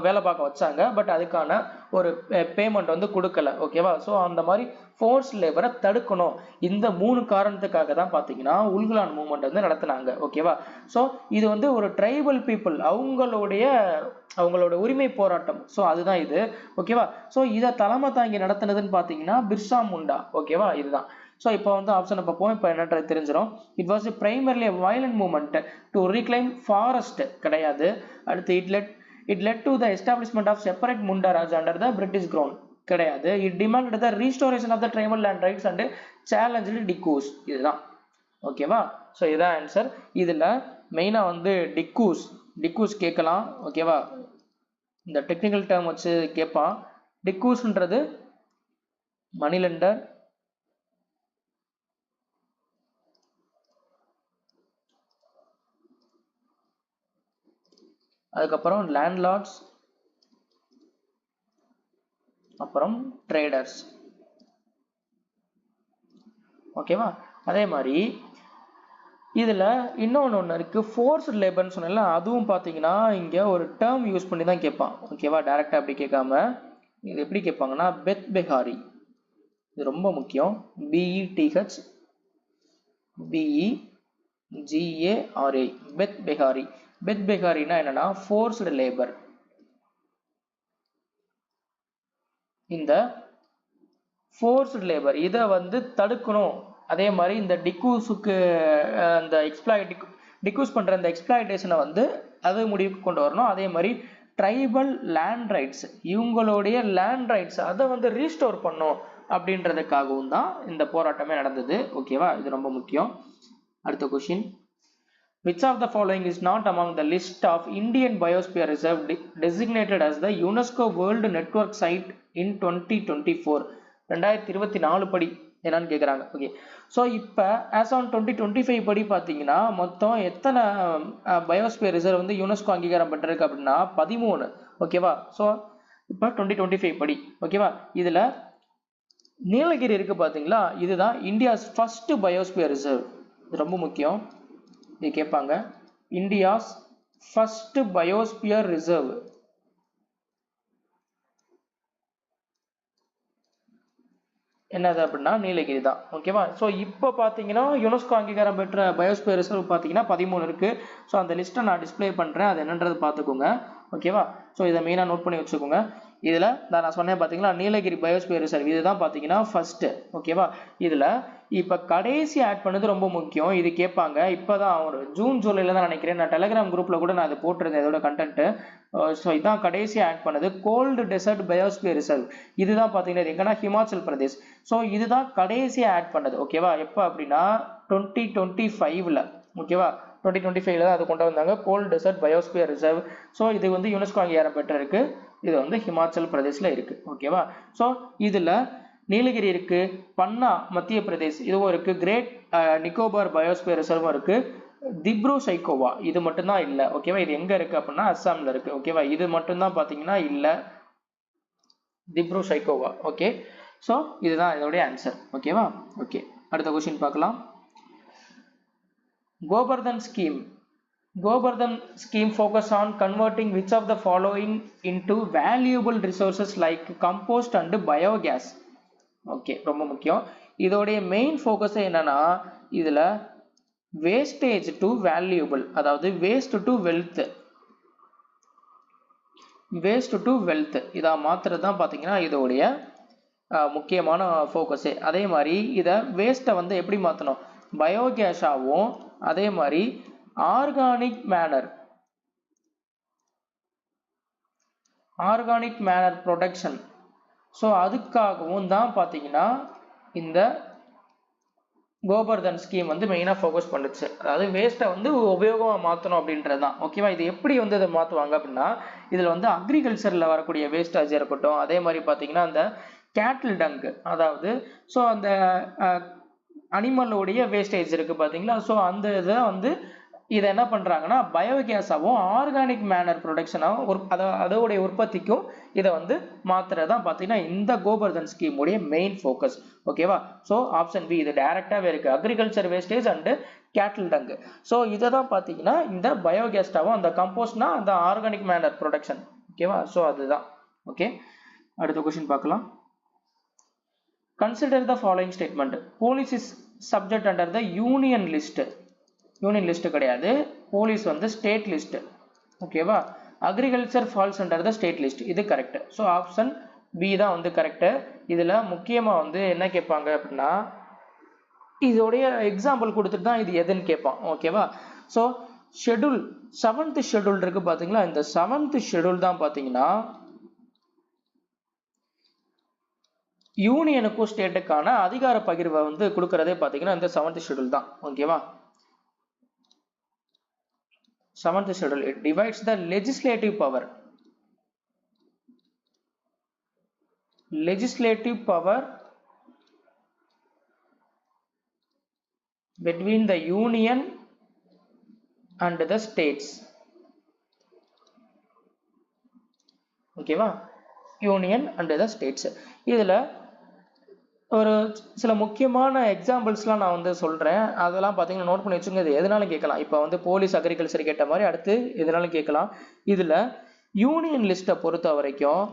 வேலை பார்க்க வச்சாங்க. பட் அதுக்கான ஒரு பேமெண்ட் வந்து கொடுக்கல. ஓகேவா? ஸோ அந்த மாதிரி ஃபோர்ஸ் லேபரை தடுக்கணும். இந்த 3 காரணத்துக்காக தான் பார்த்தீங்கன்னா உல்குலான் மூவ்மெண்ட் வந்து நடத்தினாங்க. ஓகேவா? ஸோ இது வந்து ஒரு ட்ரைபல் பீப்புள் அவங்களோட உரிமை போராட்டம். ஸோ அதுதான் இது. ஓகேவா? ஸோ இதை தலைமை தாங்கி நடத்தினதுன்னு பார்த்தீங்கன்னா பிர்சா முண்டா. ஓகேவா? இதுதான். ஸோ இப்போ வந்து ஆப்ஷனை பார்ப்போம். இப்போ என்னன்றது தெரிஞ்சிடும். It was primarily a violent movement to reclaim forest, கிடையாது. அடுத்து it led to the establishment of separate Munda Raj under the British crown, கிடையாது. It demanded the restoration of the tribal land rights and challenged டிக்கூஸ், இதுதான். ஓகேவா? So இதுதான் answer. இதில் மெயினாக வந்து டிக்கூஸ் கேட்கலாம். ஓகேவா? இந்த டெக்னிக்கல் டேர்ம் வச்சு கேட்பான். டிக்கூஸ்ன்றது மணி லெண்டர், அதுக்கப்புறம் லேண்ட்லார்ட்ஸ், அப்புறம் ட்ரேடர்ஸ். ஓகேவா? அதே மாதிரி இதுல இன்னொன்னு இருக்கு, ஃபோர்ஸ்ட் லேபர்னு சொன்னல, அதுவும் பாத்தீங்கன்னா இங்க ஒரு டேர்ம் யூஸ் பண்ணி தான் கேட்பான். ஓகேவா? டைரக்டா அப்படி கேட்காம இது எப்படி கேட்பாங்கன்னா பெத் பெஹாரி, இது ரொம்ப முக்கியம். BETH BEGARA, பெத் பெஹாரி. பெத் பெஹாரினா என்னன்னா ஃபோர்ஸ்டு லேபர். இந்த ஃபோர்ஸ்டு லேபர் இதை வந்து தடுக்கணும். அதே மாதிரி இந்த டிக்கூஸுக்கு அந்த டிக்கூஸ் பண்ற இந்த எக்ஸ்பிளாய்டேஷனை வந்து அது முடிவுக்கு கொண்டு வரணும். அதே மாதிரி ட்ரைபல் லேண்ட் ரைட்ஸ், இவங்களுடைய லேண்ட் ரைட்ஸ் அதை வந்து ரீஸ்டோர் பண்ணும் அப்படின்றதுக்காகவும் தான் இந்த போராட்டமே நடந்தது. ஓகேவா? இது ரொம்ப முக்கியம். அடுத்த question, which of the following is not among the list of Indian Biosphere Reserve designated as the UNESCO World Network Site in 2024? 2024 படி என்னன்னு கேக்குறாங்க. ஓகே, ஸோ இப்போ ஆஸ் ஆன் 2025 படி பார்த்தீங்கன்னா மொத்தம் எத்தனை பயோஸ்பியர் ரிசர்வ் வந்து யுனெஸ்கோ அங்கீகாரம் பெற்றிருக்கு அப்படின்னா 13. ஓகேவா? ஸோ இப்போ 2025 படி. ஓகேவா? இதுல நீலகிரி இருக்கு பாத்தீங்களா, இதுதான் இந்தியாஸ் ஃபர்ஸ்ட் பயோஸ்பியர் ரிசர்வ். இது ரொம்ப முக்கியம், இது கேட்பாங்க. இந்தியாஸ் ஃபர்ஸ்ட் பயோஸ்பியர் ரிசர்வ் என்னது அப்படின்னா நீலகிரி தான். ஓகேவா? ஸோ இப்போ பார்த்தீங்கன்னா யுனெஸ்கோ அங்கீகாரம் பெற்ற பயோஸ்பியர் ரிசர்வ் பார்த்தீங்கன்னா 13 இருக்கு. ஸோ அந்த லிஸ்ட்டை நான் டிஸ்பிளே பண்ணுறேன், அது என்னன்றது பார்த்துக்கோங்க. ஓகேவா? ஸோ இதை மெயினாக நோட் பண்ணி வச்சுக்கோங்க. இதில் நான் சொன்னேன் பார்த்தீங்களா நீலகிரி பயோஸ்பியர் ரிசர்வ், இதுதான் பார்த்தீங்கன்னா ஃபர்ஸ்ட். ஓகேவா? இதில் இப்போ கடைசி ஆட் பண்ணது ரொம்ப முக்கியம், இது கேட்பாங்க. இப்போ தான் ஒரு ஜூன் ஜூலைல தான் நினைக்கிறேன், நான் டெலிகிராம் குரூப்பில் கூட நான் அதை போட்டிருந்தேன் இதோட கண்டென்ட்டு. ஸோ இதான் கடைசி ஆட் பண்ணது கோல்டு டெசர்ட் பயோஸ்பியர் ரிசர்வ். இதுதான் பார்த்தீங்கன்னா இது எங்கன்னா ஹிமாச்சல் பிரதேஷ். ஸோ இதுதான் கடைசி ஆட் பண்ணது. ஓகேவா? எப்போ அப்படின்னா 2025ல. ஓகேவா? 2025ல தான் அது கொண்டு வந்தாங்க cold desert biosphere reserve. So இது வந்து யுனெஸ்கோ அங்கீகாரம் பெற்றிருக்கு. இது வந்து ஹிமாச்சல் பிரதேஷ்ல இருக்கு. ஓகேவா? ஸோ இதுல நீலகிரி இருக்கு, பன்னா மத்திய பிரதேஷ் இதுவும் இருக்கு, கிரேட் நிக்கோபார் பயோஸ்பியர் ரிசர்வும் இருக்கு, திப்ரு சைக்கோவா இது மட்டும்தான் இல்ல. ஓகேவா? இது எங்க இருக்கு அப்படின்னா அஸ்ஸாம்ல இருக்கு. ஓகேவா? இது மட்டும்தான் பாத்தீங்கன்னா இல்ல, திப்ரு சைக்கோவா. ஓகே, ஸோ இதுதான் இதோடைய ஆன்சர். ஓகேவா? ஓகே, அடுத்த கொஸ்டின் பார்க்கலாம். Gobardhan scheme. Govardhan scheme focus on converting which of the following into valuable resources like compost and biogas? Okay, ரொம்ப முக்கியம். இதோடைய மெயின் ஃபோக்கஸ் என்னன்னா இதுல வேஸ்டேஜ் டு வேல்யூபிள், அதாவது waste to wealth, waste to wealth இதை மாத்துறது தான் பார்த்தீங்கன்னா இதோடைய முக்கியமான ஃபோக்கஸே. அதே மாதிரி இதை வேஸ்ட்டை வந்து எப்படி மாற்றணும், பயோகேஸாகவும் அதே மாதிரி ஆர்கானிக் மேனர் ப்ரொடக்ஷன். ஸோ அதுக்காகவும் தான் பார்த்தீங்கன்னா இந்த கோபர்தன் ஸ்கீம் வந்து மெயினாக ஃபோக்கஸ் பண்ணுச்சு. அதாவது வேஸ்ட்டை வந்து உபயோகமாக மாற்றணும் அப்படின்றது தான். ஓகேவா? இது எப்படி வந்து இதை மாற்றுவாங்க அப்படின்னா இதில் வந்து அக்ரிகல்ச்சரில் வரக்கூடிய வேஸ்டேஜ் இருக்கட்டும், அதே மாதிரி பார்த்தீங்கன்னா அந்த கேட்டில் டங்க், அதாவது ஸோ அந்த அனிமலோடைய வேஸ்டேஜ் இருக்கு பார்த்தீங்களா, ஸோ அந்த இதை வந்து இதை என்ன பண்றாங்கன்னா பயோகேஸாகவும் ஆர்கானிக் மேனர் ப்ரொடக்ஷனாகவும் அதோடைய உற்பத்திக்கும் இதை வந்து மாத்துறதான் பார்த்தீங்கன்னா இந்த கோபர்தன் ஸ்கீம் உடைய மெயின் ஃபோக்கஸ். ஓகேவா? ஸோ ஆப்ஷன் பி இது டைரக்டாவே இருக்கு, அக்ரிகல்ச்சர் வேஸ்டேஜ் அண்ட் கேட்டில் டங்க். ஸோ இதை தான் பார்த்தீங்கன்னா இந்த பயோகேஸ்டாவும் அந்த கம்போஸ்ட்னா அந்த ஆர்கானிக் மேனர் ப்ரொடக்ஷன். ஓகேவா? ஸோ அதுதான். ஓகே, அடுத்த கொஸ்டின் பார்க்கலாம். Consider the following statement. Police is subject under the union list. Union list கிடையாது, போலீஸ் வந்து ஸ்டேட் லிஸ்ட். ஓகேவா? Agriculture falls under the state list. இது கரெக்ட். ஸோ ஆப்ஷன் பி தான் வந்து கரெக்ட். இதுல முக்கியமா வந்து என்ன கேட்பாங்க அப்படின்னா இதோடைய எக்ஸாம்பிள் கொடுத்துட்டு தான் இது எதுன்னு கேட்பான். ஓகேவா? ஸோ ஷெட்யூல் 7th ஷெட்யூல் இருக்கு பாத்தீங்களா, இந்த 7th ஷெட்யூல் தான் பாத்தீங்கன்னா யூனியனுக்கும் ஸ்டேட்டுக்கான அதிகார பகிர்வை வந்து கொடுக்கறதே பாத்தீங்கன்னா இந்த 7th ஷெட்யூல் தான். ஓகேவா? 7th schedule, it divides the legislative power between the union and the states. ஓகேவா? Union and the states. இதில் ஒரு சில முக்கியமான எக்ஸாம்பிள்ஸ்லாம் நான் வந்து சொல்கிறேன், அதெல்லாம் பார்த்தீங்கன்னா நோட் பண்ணி வச்சுங்க. இது எதுனாலும் கேட்கலாம். இப்போ வந்து போலீஸ் அக்ரிகல்ச்சர் கேட்ட மாதிரி அடுத்து எதுனாலும் கேட்கலாம். இதில் யூனியன் லிஸ்ட்டை பொறுத்த வரைக்கும்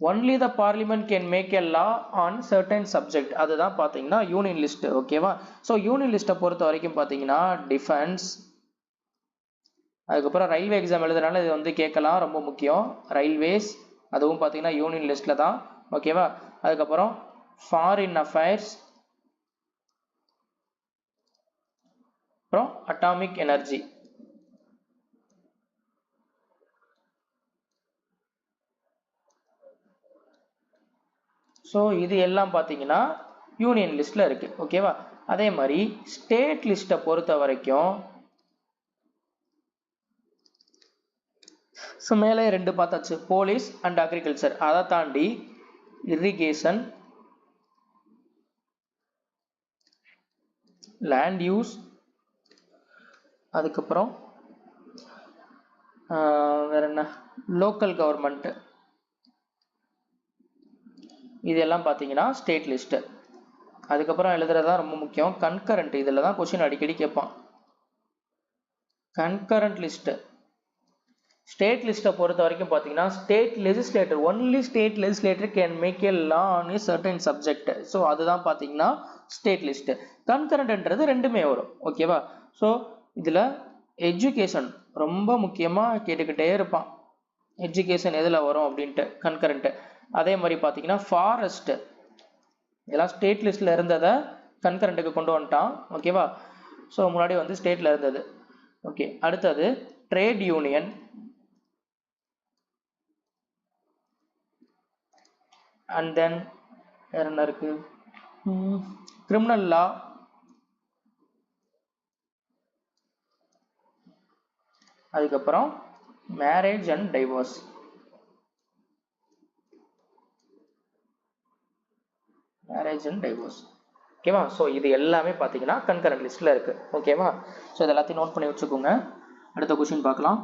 only the parliament can make a law on certain subject, அதுதான் பார்த்தீங்கன்னா யூனியன் லிஸ்ட். ஓகேவா? ஸோ யூனியன் லிஸ்ட்டை பொறுத்த வரைக்கும் பார்த்தீங்கன்னா டிஃபென்ஸ், அதுக்கப்புறம் ரயில்வே எக்ஸாம் எழுதுனால இது வந்து கேட்கலாம், ரொம்ப முக்கியம். ரயில்வேஸ் அதுவும் பார்த்தீங்கன்னா யூனியன் லிஸ்ட்டில் தான். ஓகேவா? அதுக்கப்புறம் ஃபாரின் அஃபேர்ஸ், அப்புறம் அட்டாமிக் எனர்ஜி. ஸோ இது எல்லாம் பார்த்தீங்கன்னா யூனியன் லிஸ்ட்டில் இருக்குது. ஓகேவா? அதே மாதிரி ஸ்டேட் லிஸ்ட்டை பொறுத்த வரைக்கும் ஸோ மேலே 2 பார்த்தாச்சு, போலீஸ் அண்ட் அக்ரிகல்ச்சர். அதை தாண்டி இரிகேஷன், லேண்ட் யூஸ், அதுக்கப்புறம் வேற என்ன, லோக்கல் கவர்மெண்ட், இதெல்லாம் பார்த்தீங்கன்னா ஸ்டேட் லிஸ்ட்டு. அதுக்கப்புறம் எழுதுறதா ரொம்ப முக்கியம் கன்கரண்ட். இதில் தான் கொஸ்டின் அடிக்கடி கேட்பான். கன்கரண்ட் லிஸ்ட்டு ஸ்டேட் லிஸ்ட்டை பொறுத்த வரைக்கும் பார்த்தீங்கன்னா state legislator, only state legislator can make a law on a certain subject. So அதுதான் பார்த்தீங்கன்னா ஸ்டேட் லிஸ்ட்டு. கன்கரண்ட்ன்றது ரெண்டுமே வரும். ஓகேவா? ஸோ இதில் எஜுகேஷன் ரொம்ப முக்கியமாக கேட்டுக்கிட்டே இருப்பான், எஜுகேஷன் எதில் வரும் அப்படின்ட்டு, கன்கரண்ட்டு. அதே மாதிரி பார்த்தீங்கன்னா ஃபாரஸ்ட்டு, இதெல்லாம் ஸ்டேட் லிஸ்ட்டில் இருந்ததை கன்கரண்ட்டுக்கு கொண்டு வந்துட்டான். ஓகேவா? ஸோ முன்னாடி வந்து ஸ்டேட்டில் இருந்தது. ஓகே, அடுத்தது ட்ரேட் யூனியன், அண்ட் தென் வேற என்ன இருக்கு, கிரிமினல் லா, அதுக்கப்புறம் marriage and divorce. Marriage and divorce. ஓகேவா? ஸோ இது எல்லாமே பார்த்தீங்கன்னா கன்கரண்ட் லிஸ்ட்டில் இருக்குது. ஓகேவா? ஸோ இது எல்லாத்தையும் நோட் பண்ணி வச்சுக்கோங்க. அடுத்த கொஸ்டின் பார்க்கலாம்.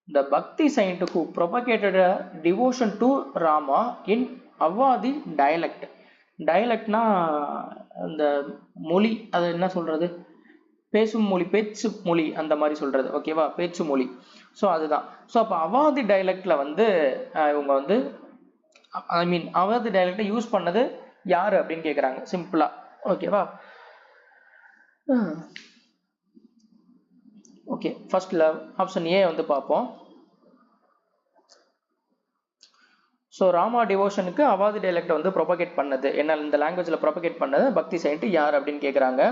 The Bhakti saint who propagated a devotion to Rama in Awadhi dialect. Dialectனா அந்த மொழி, அது என்ன சொல்றது, பேசும் மொழி, பேச்சு மொழி, அந்த மாதிரி சொல்றது. ஓகேவா? பேச்சு மொழி. ஸோ அதுதான். ஸோ அப்போ அவாதி டைலக்ட்ல வந்து இவங்க வந்து அவாதி டைலக்டை யூஸ் பண்ணது யாரு அப்படின்னு கேட்குறாங்க சிம்பிளா. ஓகேவா? ஓகே, ஃபர்ஸ்ட்ல ஆப்ஷன் ஏ வந்து பார்ப்போம். ஸோ ராமா டிவோஷனுக்கு அவாதி டைலக்டை வந்து ப்ரொபகேட் பண்ணது என்ன, இந்த லாங்குவேஜில் ப்ரொபகேட் பண்ணது பக்தி சைன்ட் யார் அப்படின்னு கேட்குறாங்க.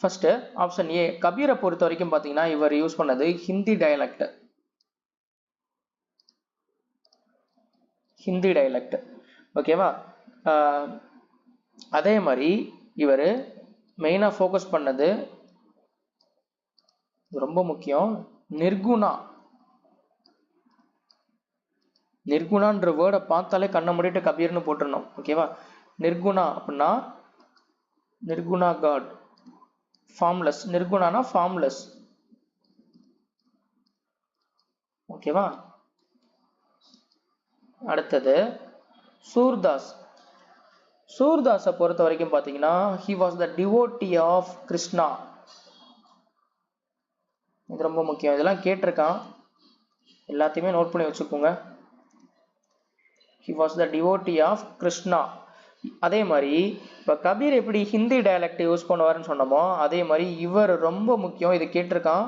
First option A. கபீரை பொறுத்த வரைக்கும் பார்த்தீங்கன்னா இவர் யூஸ் பண்ணது ஹிந்தி டைலக்ட். ஹிந்தி டைலக்ட். ஓகேவா? அதே மாதிரி இவர் மெயினாக ஃபோக்கஸ் பண்ணது ரொம்ப முக்கியம் நிர்குணா. நிர்குணான்ற வேர்டை பார்த்தாலே கண்ணை மூடிட்டு கபீர்னு போட்டுருணும். ஓகேவா? நிர்குணா அப்படின்னா நிர்குணா காட், ஃபார்ம்லெஸ். நிர்குணானா ஃபார்ம்லெஸ். ஓகேவா? அடுத்தது சூர்தாஸ். சூர்தாஸை பொறுத்த வரைக்கும் பார்த்தீங்கன்னா he was the devotee of Krishna. இது ரொம்ப முக்கியம், இதெல்லாம் கேட்டிருக்கான், எல்லாத்தையுமே நோட் பண்ணி வச்சுக்கோங்க. he was the devotee of Krishna. அதே மாதிரி இப்போ கபீர் எப்படி ஹிந்தி டைலக்ட் யூஸ் பண்ணுவாருன்னு சொன்னோமோ அதே மாதிரி இவர் ரொம்ப முக்கியம், இது கேட்டிருக்கான்.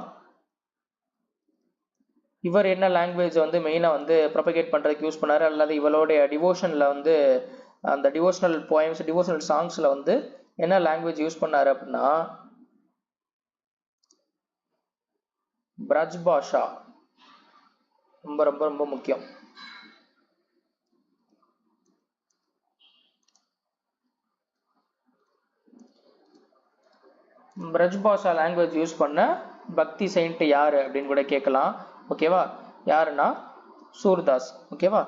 இவர் என்ன லாங்குவேஜ் வந்து மெயினாக வந்து ப்ரொபகேட் பண்ணுறதுக்கு யூஸ் பண்ணாரு, அல்லது இவளுடைய டிவோஷனில் வந்து அந்த டிவோஷனல் போயம்ஸ், டிவோஷனல் சாங்ஸில் வந்து என்ன லாங்குவேஜ் யூஸ் பண்ணாரு அப்படின்னா பிரஜ் பாஷா. ரொம்ப ரொம்ப ரொம்ப முக்கியம். பிரஜ் பாஷா லாங்குவேஜ் யூஸ் பண்ண பக்தி செயின்ட் யாரு அப்படின்னு கூட கேட்கலாம். ஓகேவா? யாருன்னா சூர்தாஸ். ஓகேவா?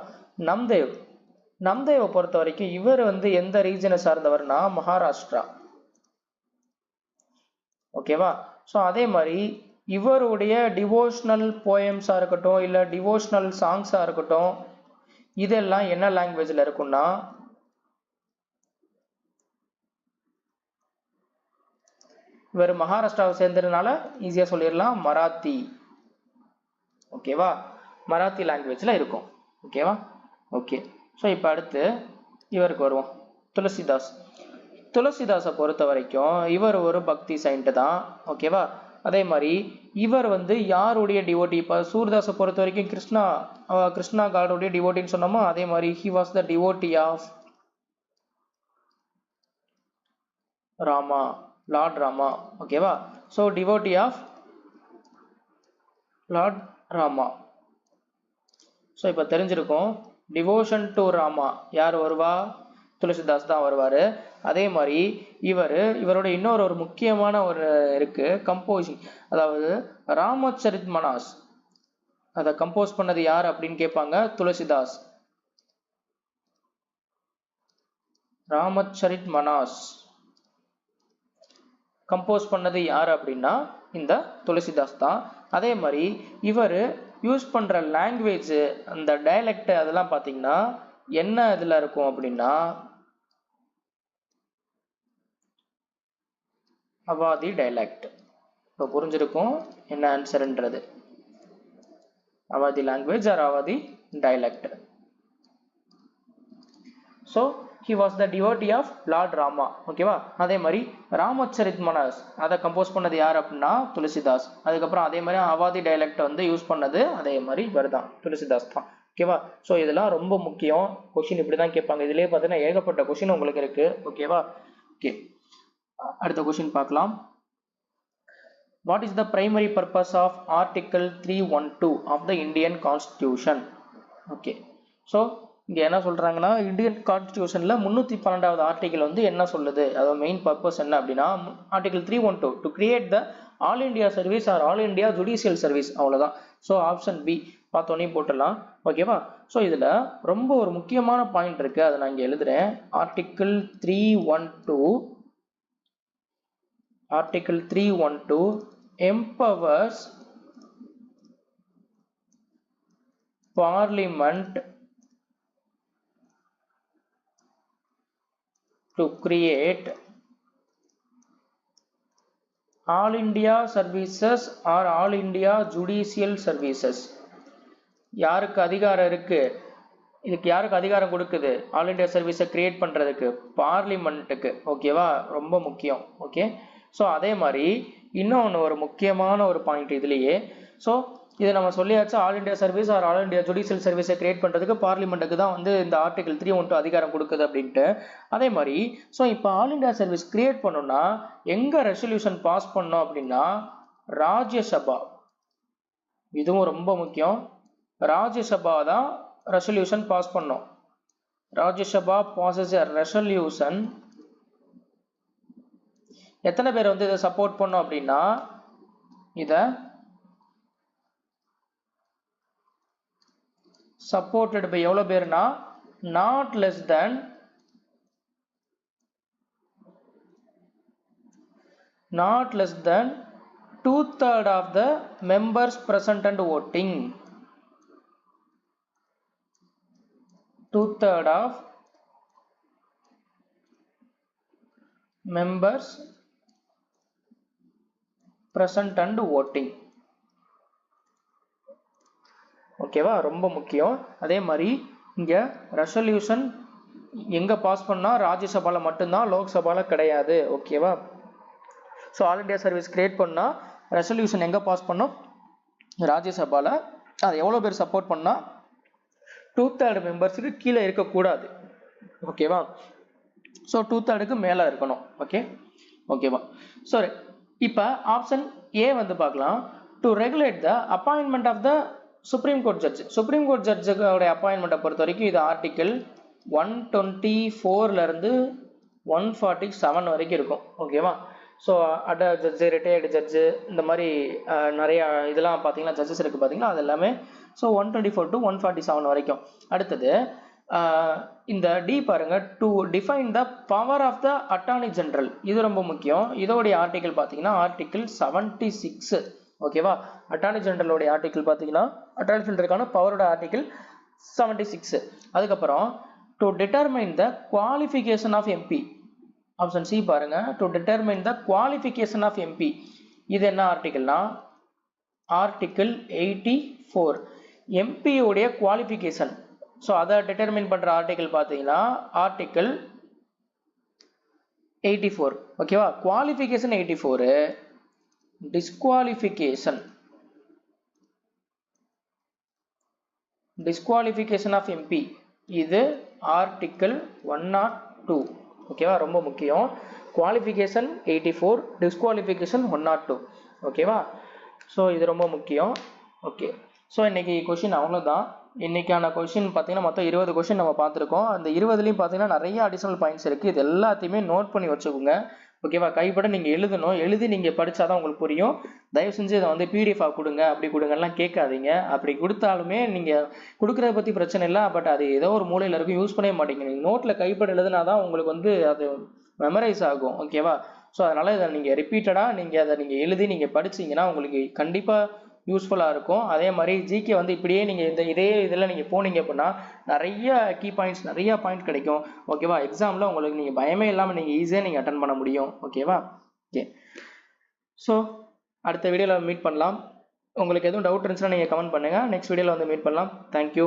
நம்தேவ். நம்தேவை பொறுத்த வரைக்கும் இவர் வந்து எந்த ரீஜனை சார்ந்தவர்னா மகாராஷ்டிரா. ஓகேவா? ஸோ அதே மாதிரி இவருடைய டிவோஷனல் போயம்ஸாக இருக்கட்டும் இல்லை டிவோஷனல் சாங்ஸாக இருக்கட்டும் இதெல்லாம் என்ன லாங்குவேஜில் இருக்குன்னா இவர் மகாராஷ்டிராவை சேர்ந்ததுனால ஈஸியாக சொல்லிடலாம் மராத்தி. ஓகேவா, மராத்தி லாங்குவேஜில் இருக்கும். ஓகேவா, ஓகே. ஸோ இப்போ அடுத்து இவருக்கு வருவோம், துளசிதாஸ். துளசிதாஸை பொறுத்த வரைக்கும் இவர் ஒரு பக்தி சைன்ட்டு தான். ஓகேவா, அதே மாதிரி இவர் வந்து யாருடைய டிவோட்டி? இப்போ சூர்தாஸை பொறுத்த வரைக்கும் கிருஷ்ணா காடுடைய டிவோட்டின்னு சொன்னோமோ, அதே மாதிரி he was the devotee of Rama, lord Rama. ஓகேவா, so devotee of lord Rama. So இப்போ தெரிஞ்சிருக்கும் டிவோஷன் டு ராமா யார் வருவா? துளசிதாஸ் தான் வருவார். அதே மாதிரி இவரோட இன்னொரு ஒரு முக்கியமான ஒரு இருக்கு கம்போசிங், அதாவது ராமச்சரித் மனாஸ். அதை கம்போஸ் பண்ணது யார் அப்படின்னு கேட்பாங்க, துளசிதாஸ். ராமச்சரித் மனாஸ் கம்போஸ் பண்ணது யார் அப்படின்னா இந்த துளசிதாஸ் தான். அதே மாதிரி இவர் யூஸ் பண்ற லாங்குவேஜ், அந்த டயலெக்ட் அதெல்லாம் பார்த்தீங்கன்னா என்ன இதுல இருக்கும் அப்படின்னா அவாதி டைலக்ட். இப்போ புரிஞ்சிருக்கும் என்ன ஆன்சர்ன்றது. Awadhi language or Awadhi dialect. So he was the devotee of Lord Rama. ஓகேவா, அதே மாதிரி ராமச்சரித் மனஸ் அதை கம்போஸ் பண்ணது யார் அப்படின்னா துளசிதாஸ். அதுக்கப்புறம் அதே மாதிரி அவாதி டைலக்ட் வந்து யூஸ் பண்ணது அதே மாதிரி வருதான் துளசிதாஸ் தான். ஓகேவா, ஸோ இதெல்லாம் ரொம்ப முக்கியம். கொஸ்டின் இப்படி தான் கேட்பாங்க. இதுலேயே பார்த்தீங்கன்னா ஏகப்பட்ட கொஸ்டின் உங்களுக்கு இருக்கு. ஓகேவா, ஓகே. அடுத்த கொஸ்டின் பார்க்கலாம். What is the primary purpose of Article 312 of the Indian Constitution? Okay, so இங்க என்ன சொல்றாங்கன்னா இந்தியன் கான்ஸ்டிடியூஷன்ல 312வது ஆர்டிகல் வந்து என்ன சொல்லுது, அதோட மெயின் பர்பஸ் என்ன அப்படின்னா article 312 to create the all India service or all India judicial service. அவ்வளவுதான். ஸோ ஆப்ஷன் பி பார்த்தோன்னே போட்டுடலாம். ஓகேவா, ஸோ இதுல ரொம்ப ஒரு முக்கியமான பாயிண்ட் இருக்கு, அதை நான் இங்க எழுதுறேன். Article 312 empowers Parliament to create all India services or all India judicial services. யாருக்கு அதிகாரம் இருக்கு? இதுக்கு யாருக்கு அதிகாரம் கொடுக்குது? ஆல் இண்டியா சர்வீஸை கிரியேட் பண்றதுக்கு பார்லிமெண்ட்டுக்கு. ஓகேவா, ரொம்ப முக்கியம். ஓகே, ஸோ அதே மாதிரி இன்னொன்று ஒரு முக்கியமான ஒரு பாயிண்ட் இதுலேயே. ஸோ இதை நம்ம சொல்லியாச்சு, all India service or all India judicial சர்வீஸை கிரியேட் பண்ணுறதுக்கு பார்லிமெண்ட்டுக்கு தான் வந்து இந்த ஆர்டிகல் 312 அதிகாரம் கொடுக்குது அப்படின்ட்டு. அதே மாதிரி ஸோ இப்போ ஆல் இண்டியா சர்வீஸ் கிரியேட் பண்ணோம்னா எங்கே ரெசல்யூஷன் பாஸ் பண்ணோம் அப்படின்னா ராஜ்யசபா. இதுவும் ரொம்ப முக்கியம். ராஜ்யசபா தான் ரெசல்யூஷன் பாஸ் பண்ணோம். ராஜ்யசபா பாசஸ் எ ரெசல்யூஷன். எத்தனை பேர் வந்து இதை சப்போர்ட் பண்ணோம் அப்படின்னா இதை supported by எவ்வளவு பேர்னா not less than 2/3 of the members present and voting. 2/3 of members present and voting. ஓகேவா, ரொம்ப முக்கியம். அதே மாதிரி இங்க ரெசல்யூஷன் எங்க பாஸ் பண்ணா ராஜ்யசபால மட்டும்தான், லோக்சபால கிடையாது. ஓகேவா, so all India service create பண்ணா ரெசல்யூஷன் எங்க பாஸ் பண்ணோம்? ராஜ்யசபால. அது எவ்வளவு பேர் சப்போர்ட் பண்ணா 2/3 மெம்பர்ஸுக்கு கீழே இருக்கக்கூடாது. ஓகேவா, ஸோ 2/3க்கு மேல இருக்கணும். ஓகேவா. ஸோ இப்போ ஆப்ஷன் ஏ வந்து பார்க்கலாம். To regulate the appointment of the supreme court judge. Supreme court ஜட்ஜுடைய அப்பாயின்மெண்ட்டை பொறுத்த வரைக்கும் இது ஆர்டிகிள் 124 இருந்து 147 வரைக்கும் இருக்கும். ஓகேவா, ஸோ அட ஜட்ஜு, ரிட்டையர்டு ஜட்ஜு, இந்த மாதிரி நிறைய இதெல்லாம் பார்த்தீங்கன்னா ஜட்ஜஸ் இருக்குது பார்த்தீங்கன்னா அது எல்லாமே. ஸோ 124 to 147 வரைக்கும். அடுத்தது இந்த டி பாருங்க, to define the power of the attorney general. இது ரொம்ப முக்கியம். இதோடைய ஆர்டிகிள் பார்த்தீங்கன்னா ஆர்டிகிள் 76. ஓகேவா. அட்டார்னி ஜெனரலோடைய ஆர்டிகல் பார்த்தீங்கன்னா அட்டார்னி ஜெனரலுக்கான பவரோட ஆர்டிகல் 76. அதுக்கப்புறம் to determine the qualification of MP, option C பாருங்க, to determine the qualification of MP. இது என்ன ஆர்டிகல்னா ஆர்டிகல் 84. எம்பி உடைய குவாலிஃபிகேஷன், ஸோ அதை டிட்டர்மைன் பண்ற ஆர்டிகல் பார்த்தீங்கன்னா ஆர்டிகல் 84. ஓகேவா. குவாலிஃபிகேஷன் 84, டிஸ்குவாலிஃபிகேஷன் ஆஃப் எம்பி இது ஆர்டிகல் 102. ஓகேவா, ரொம்ப முக்கியம். Qualification 84, disqualification 102. ஓகேவா, ஸோ இது ரொம்ப முக்கியம். ஓகே, ஸோ இன்னைக்கு கொஷின் அவ்வளோதான். இன்னைக்கான கொஷின் பார்த்தீங்கன்னா மொத்தம் 20 கொஷின் நம்ம பார்த்துருக்கோம். அந்த 20லையும் பார்த்தீங்கன்னா நிறைய அடிஷனல் பாயிண்ட்ஸ் இருக்குது. இது எல்லாத்தையுமே நோட் பண்ணி வச்சுக்கோங்க. ஓகேவா, கைப்பட நீங்கள் எழுதணும். எழுதி நீங்கள் படித்தாதான் உங்களுக்கு புரியும். தயவு செஞ்சு இதை வந்து பிடிஎஃபாக கொடுங்க, அப்படி கொடுங்கலாம் கேட்காதீங்க. அப்படி கொடுத்தாலுமே நீங்கள் கொடுக்குறத பற்றி பிரச்சனை இல்லை, பட் அது ஏதோ ஒரு மூலையில் இருக்கும், யூஸ் பண்ணவே மாட்டீங்க. நீங்கள் நோட்டில் கைப்பட எழுதுனா தான் உங்களுக்கு வந்து அது மெமரைஸ் ஆகும். ஓகேவா, ஸோ அதனால் இதை நீங்கள் ரிப்பீட்டடாக நீங்கள் அதை நீங்கள் எழுதி நீங்கள் படிச்சிங்கன்னா உங்களுக்கு கண்டிப்பாக யூஸ்ஃபுல்லாக இருக்கும். அதே மாதிரி ஜிகே வந்து இப்படியே நீங்கள் இதே இதில் நீங்கள் போனீங்க அப்படின்னா நிறைய கீ பாயிண்ட்ஸ், நிறைய பாயிண்ட் கிடைக்கும். ஓகேவா, எக்ஸாமில் உங்களுக்கு நீங்கள் பயமே இல்லாமல் நீங்கள் ஈஸியாக நீங்கள் அட்டன் பண்ண முடியும். ஓகேவா. ஓகே, ஸோ அடுத்த வீடியோவில் மீட் பண்ணலாம். உங்களுக்கு எதுவும் டவுட் இருந்துச்சுன்னா நீங்கள் கமெண்ட் பண்ணுங்கள். நெக்ஸ்ட் வீடியோவில் வந்து மீட் பண்ணலாம். தேங்க்யூ.